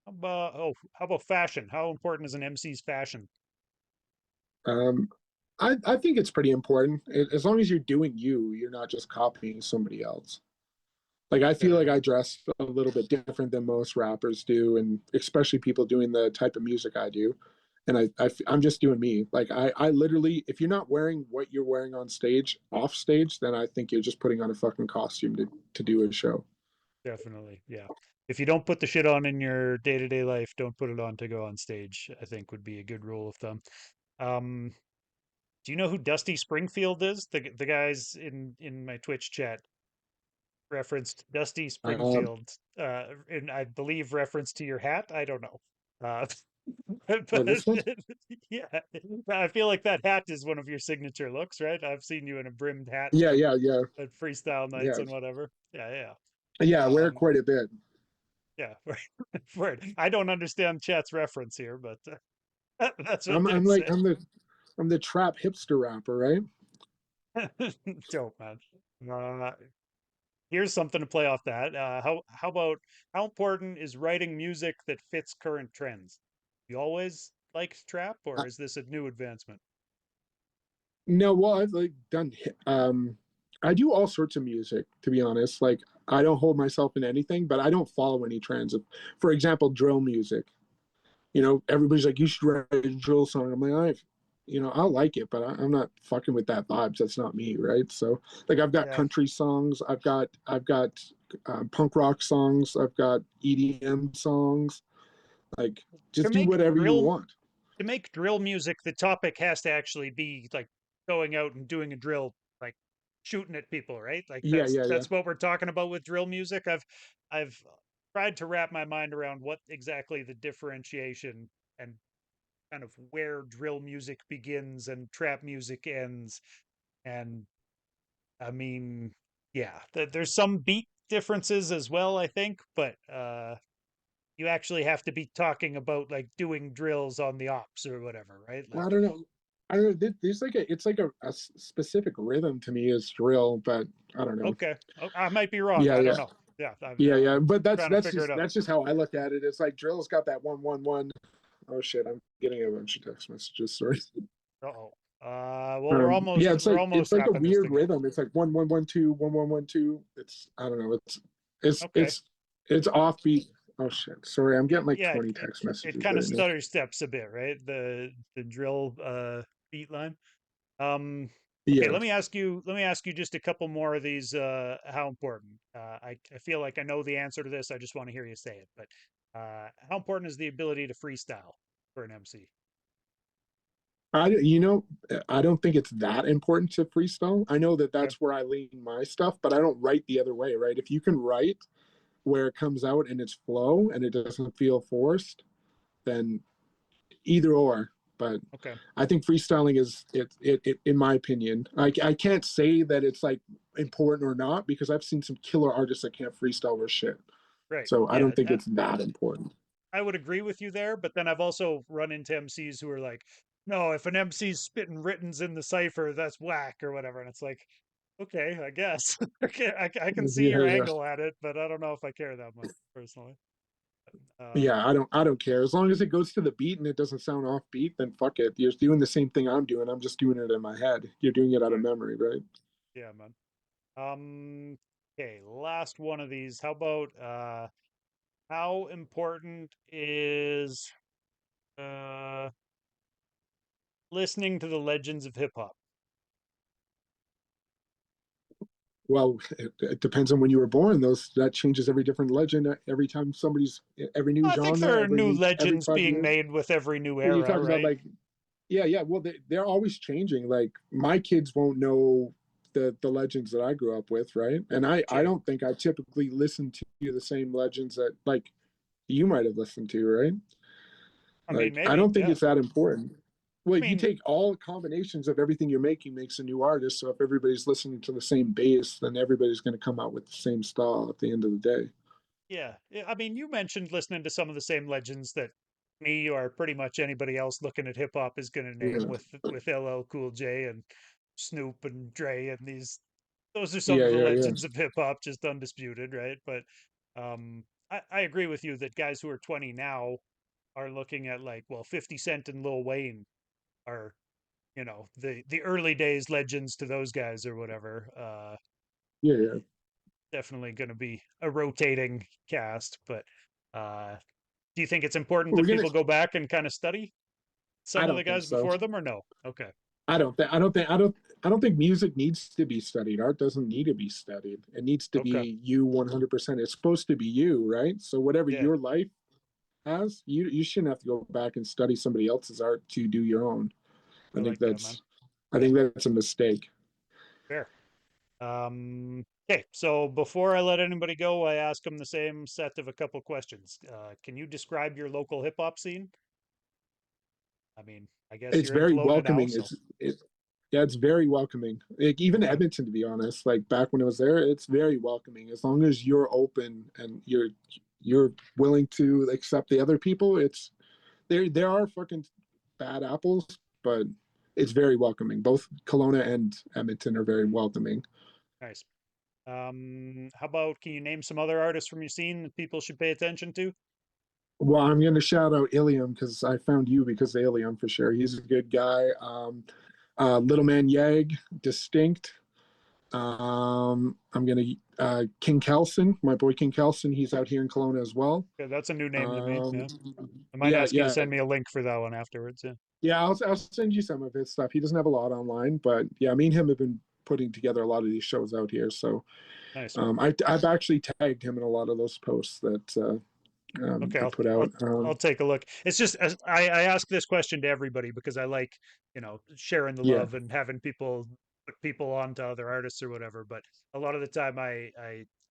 how about fashion? How important is an MC's fashion? Um, I think it's pretty important. As long as you're doing you, you're not just copying somebody else. Like I feel Fair like enough. I dress a little bit different than most rappers do, and especially people doing the type of music I do. And I'm just doing me. Like I literally, if you're not wearing what you're wearing on stage, off stage, then I think you're just putting on a fucking costume to do a show. Definitely. Yeah. If you don't put the shit on in your day-to-day life, don't put it on to go on stage, I think would be a good rule of thumb. Um, do you know who Dusty Springfield is? The guys in my Twitch chat referenced Dusty Um, Springfield, and I believe reference to your hat. I don't know. Uh, oh, but this one? yeah, I feel like that hat is one of your signature looks, right? I've seen you in a brimmed hat Yeah, yeah, yeah, at freestyle nights yeah, and whatever. Yeah, yeah. yeah. I wear Um, quite a bit. yeah, word. I don't understand chat's reference here, but that's what I'm they're I'm like saying. I'm the trap hipster rapper, right? Dope, man. Uh, here's something to play off that. How about how important is writing music that fits current trends? You always liked trap, I, or is this a new advancement? no, well, I've like done. I do all sorts of music, to be honest. Like I don't hold myself in anything, but I don't follow any trends. Of, for example, drill music. Everybody's like, you should write a drill song. I'm like, I'll like it, but I'm not fucking with that vibes. That's not me, right? So, like, I've got Yeah, country songs, I've got punk rock songs, I've got EDM songs. Like, to just do make whatever you drill want. to make drill music, the topic has to actually be like going out and doing a drill, like shooting at people, right? Like Yeah, that's yeah, yeah. that's what we're talking about with drill music. I've tried to wrap my mind around what exactly the differentiation and kind of where drill music begins and trap music ends. And I mean, yeah, there's some beat differences as well, I think, but you actually have to be talking about like doing drills on the ops or whatever, right? Well, Like, I don't know. I don't know. There's like it's like a specific rhythm to me is drill, but I don't know. okay, I might be wrong. Yeah, I yeah. don't know. Yeah, Yeah, yeah, I'm but that's trying to that's figure it just out. that's just how I look at it. It's like drill's got that 1-1-1. Oh shit, I'm getting a bunch of text messages. Sorry. Uh-oh. Well, we're Yeah, almost we're it's almost like a wrapping this weird thing up. rhythm. It's like 1 1 1 2 1 1 1 2. It's I don't know. It's Okay. it's it's offbeat. Oh shit. Sorry, I'm getting like Yeah, 20 text it messages kind of right now. stutter steps a bit, right? The drill beat line. Um, okay, Yeah. let me ask you just a couple more of these. How important? I feel like I know the answer to this. I just want to hear you say it. But how important is the ability to freestyle for an MC? You know, I don't think it's that important to freestyle. I know that Okay. that's where I lean my stuff, but I don't write the other way, right? If you can write where it comes out and it's flow and it doesn't feel forced, then either or. But Okay. I think freestyling is it in my opinion. I can't say that it's like important or not because I've seen some killer artists that can't freestyle or shit. Right. So I Yeah. don't think it's that important. I would agree with you there, but then I've also run into MCs who are like, no, if an MC's spitting writtens in the cipher, that's whack or whatever. And it's like, okay, I guess. Okay, I can see Yeah, your yeah. angle at it, but I don't know if I care that much personally. Uh, Yeah, I don't care. As long as it goes to the beat and it doesn't sound offbeat, then fuck it. You're doing the same thing I'm doing. I'm just doing it in my head. You're doing it out of right. memory, right? Yeah, man. Okay, last one of these. How about how important is uh listening to the legends of hip hop? Well, it depends on when you were born. Those that changes every different legend every time somebody's every new I think genre, there are new every legends 5 being years. made with every new You're era, talking about right? like yeah, yeah. Well, they're always changing. Like my kids won't know the legends that I grew up with, right? And I Sure. don't think I typically listen to the same legends that like you might have listened to, right? I mean, Like I maybe, don't think yeah. it's that important. Well, I you mean, take all combinations of everything you're making makes a new artist. So if everybody's listening to the same bass, then everybody's going to come out with the same style at the end of the day. yeah. I mean, you mentioned listening to some of the same legends that me or pretty much anybody else looking at hip hop is going to name Yeah, with LL Cool J and Snoop and Dre and these. Those are some yeah, of the yeah, yeah. legends of hip hop, just undisputed, right? But I agree with you that guys who are 20 now are looking at like, well, 50 Cent and Lil Wayne are, the early days legends to those guys or whatever. Yeah, yeah. Definitely going to be a rotating cast, but uh, do you think it's important We're that gonna. people go back and kind of study I some of the don't think guys so. before them, or no? Okay, I don't think music needs to be studied. Art doesn't need to be studied. It needs to okay, be you 100%. It's supposed to be you, right? So whatever yeah, your life has, you shouldn't have to go back and study somebody else's art to do your own. I I think like that, man. that's I think that's a mistake. Fair. Okay, so before I let anybody go, I ask them the same set of a couple questions. Can you describe your local hip hop scene? I mean, I guess It's you're in very Kelowna now, welcoming. so Yeah, it's very welcoming. Like even okay, Edmonton, to be honest, like back when it was there, it's very welcoming. As long as you're open and you're willing to accept the other people, it's there are fucking bad apples, but it's very welcoming. Both Kelowna and Edmonton are very welcoming. nice. How about can you name some other artists from your scene that people should pay attention to? Well, I'm going to shout out Ilium because I found you because of Ilium for sure. He's a good guy. Little Man Yag, Distinct. I'm gonna King Kelson, my boy King Kelson. He's out here in Kelowna as well. Okay, that's a new name to me. Um, Yeah, I might yeah, ask you to yeah, send me a link for that one afterwards. Yeah, yeah. I'll send you some of his stuff. He doesn't have a lot online, but yeah, me and him have been putting together a lot of these shows out here. So nice. I've actually tagged him in a lot of those posts that Okay, I I'll put I'll out. I'll take a look. It's just I ask this question to everybody because I like sharing the Yeah, love and having people put people on to other artists or whatever. But a lot of the time, I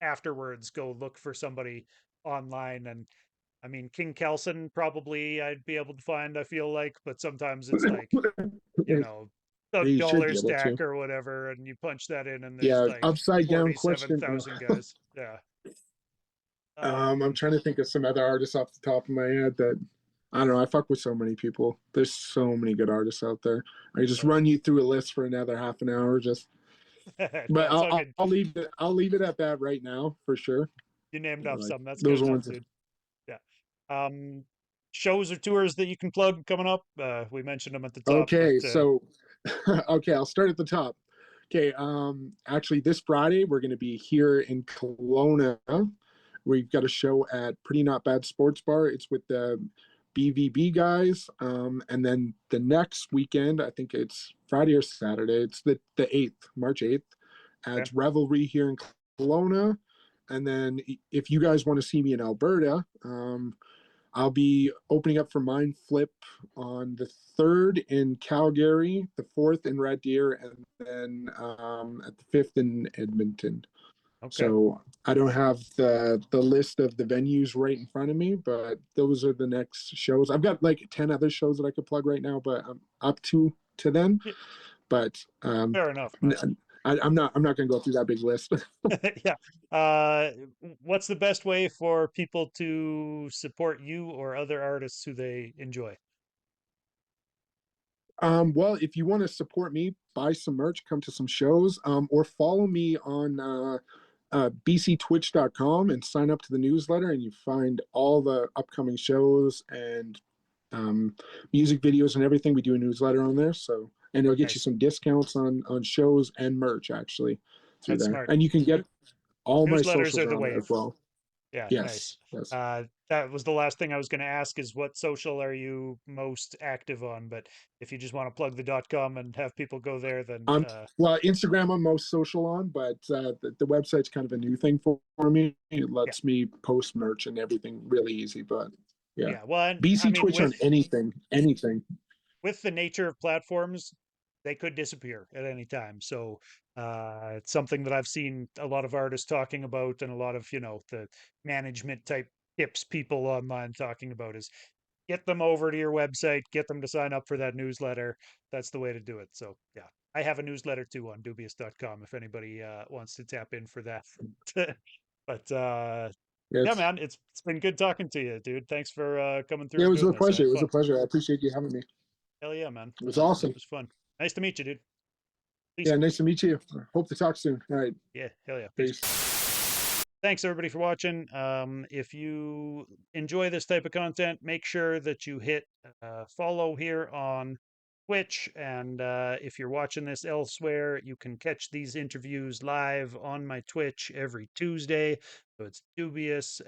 afterwards go look for somebody online, and I mean King Kelson probably I'd be able to find. I feel like, but sometimes it's like you know Thug you should Dollar be able to. Stack or whatever, and you punch that in, and there's Yeah, like upside down forty-seven question. thousand guys. Yeah. I'm Um, trying to think of some other artists off the top of my head that I don't know. I fuck with so many people. There's so many good artists out there. I just uh, run you through a list for another half an hour. Just, no, but it's all good. I'll leave it. I'll leave it at that right now for sure. You named off Like some. That's good those enough, ones. dude. Yeah. Um, shows or tours that you can plug coming up? We mentioned them at the top, but Okay, so okay, I'll start at the top. Okay, actually, this Friday we're going to be here in Kelowna. We've got a show at Pretty Not Bad Sports Bar. It's with the BVB guys, and then the next weekend, I think it's Friday or Saturday. It's the 8th, March 8th, okay, at Revelry here in Kelowna. And then if you guys want to see me in Alberta, I'll be opening up for Mind Flip on the 3rd in Calgary, the 4th in Red Deer, and then at the 5th in Edmonton. okay. So I don't have the list of the venues right in front of me, but those are the next shows. I've got like 10 other shows that I could plug right now, but I'm up to them. Yeah, But fair enough, man. I'm not going to go through that big list. Yeah. Uh, what's the best way for people to support you or other artists who they enjoy? Well, if you want to support me, buy some merch, come to some shows, or follow me on bctwitch.com and sign up to the newsletter, and you find all the upcoming shows and um, music videos and everything. We do a newsletter on there, so and it'll get you Nice. some discounts on shows and merch actually through That's there, smart. and you can get all my Newsletters socials are are the on there wave. as well. Yeah, nice. Yes, yes. That was the last thing I was going to ask is what social are you most active on? But if you just want to plug the .com and have people go there, then Well, Instagram I'm most social on, but the website's kind of a new thing for me. It yeah, lets me post merch and everything really easy. But yeah, yeah. Well, and I BC mean, Twitch on anything, anything. with the nature of platforms, they could disappear at any time. So it's something that I've seen a lot of artists talking about, and a lot of the management type tips people online talking about is get them over to your website, get them to sign up for that newsletter. That's the way to do it. So yeah, I have a newsletter too on Doobyis.com if anybody wants to tap in for that. But yeah, Yes, man, it's been good talking to you, dude. Thanks for coming through yeah, it and was doing a this. It pleasure. was It was a fun. pleasure. I appreciate you having me. Hell yeah, man. It was It awesome. was fun. Nice to meet you, dude. Peace. Yeah, nice to meet you. Hope to talk soon. All right, Yeah, hell yeah. Peace. peace. Thanks everybody for watching. If you enjoy this type of content, make sure that you hit follow here on Twitch. And if you're watching this elsewhere, you can catch these interviews live on my Twitch every Tuesday. So it's Doobyis,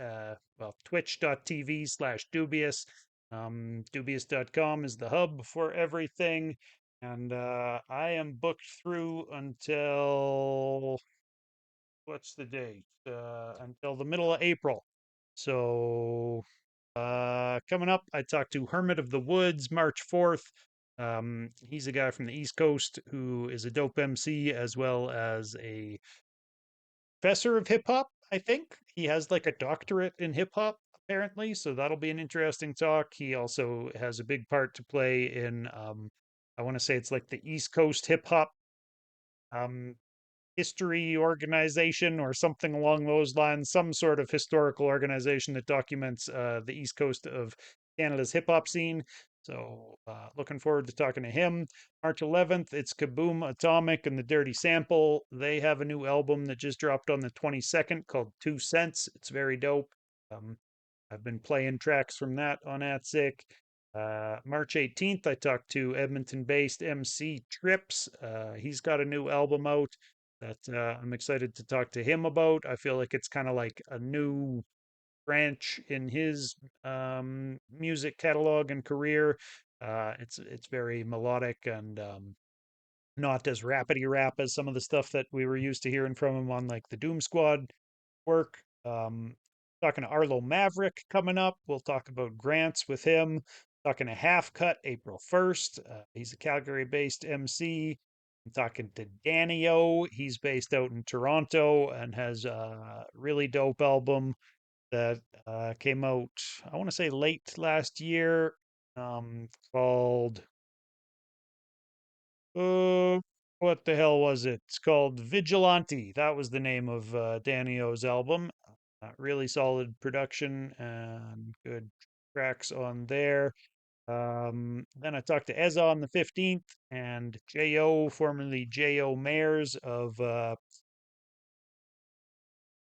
well, twitch.tv/Doobyis. Doobyis.com is the hub for everything. And I am booked through until what's the date? Until the middle of April. So coming up, I talked to Hermit of the Woods March 4th. He's a guy from the East Coast who is a dope MC as well as a professor of hip hop, I think. He has like a doctorate in hip hop, apparently. So that'll be an interesting talk. He also has a big part to play in, I want to say it's like the East Coast hip hop um, history organization or something along those lines, some sort of historical organization that documents the east coast of Canada's hip hop scene. So, looking forward to talking to him. March 11th, it's Kaboom Atomic and the Dirty Sample. They have a new album that just dropped on the 22nd called 2 Cents. It's very dope. Um, I've been playing tracks from that on AtSick. March 18th, I talked to Edmonton based MC Trips. He's got a new album out that I'm excited to talk to him about. I feel like it's kind of like a new branch in his music catalog and career. It's very melodic and not as rapidy rap as some of the stuff that we were used to hearing from him on like the Doom Squad work. Talking to Arlo Maverick coming up. We'll talk about grants with him. Talking to Half Cut April 1st. He's a Calgary based MC. I'm talking to Danny O. He's based out in Toronto and has a really dope album that came out, I want to say late last year, called uh, what the hell was it? It's called Vigilante. That was the name of Danny O's album. Really solid production and good tracks on there. Then I talked to Eza on the 15th and J.O., formerly J.O. Mayers of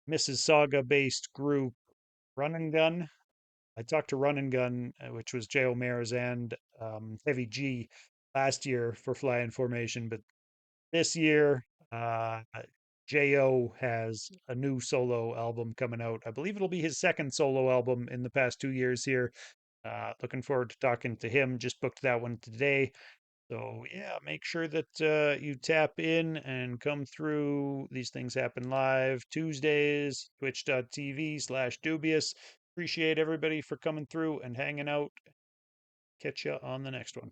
Mrs. Saga based group Run and Gun. I talked to Run and Gun, which was Jay O'Meara's and Heavy G last year for Fly in Formation, but this year, Jo has a new solo album coming out. I believe it'll be his second solo album in the past 2 years here. Looking forward to talking to him. Just booked that one today. So yeah, make sure that you tap in and come through. These things happen live Tuesdays, twitch.tv/Doobyis. Appreciate everybody for coming through and hanging out. Catch you on the next one.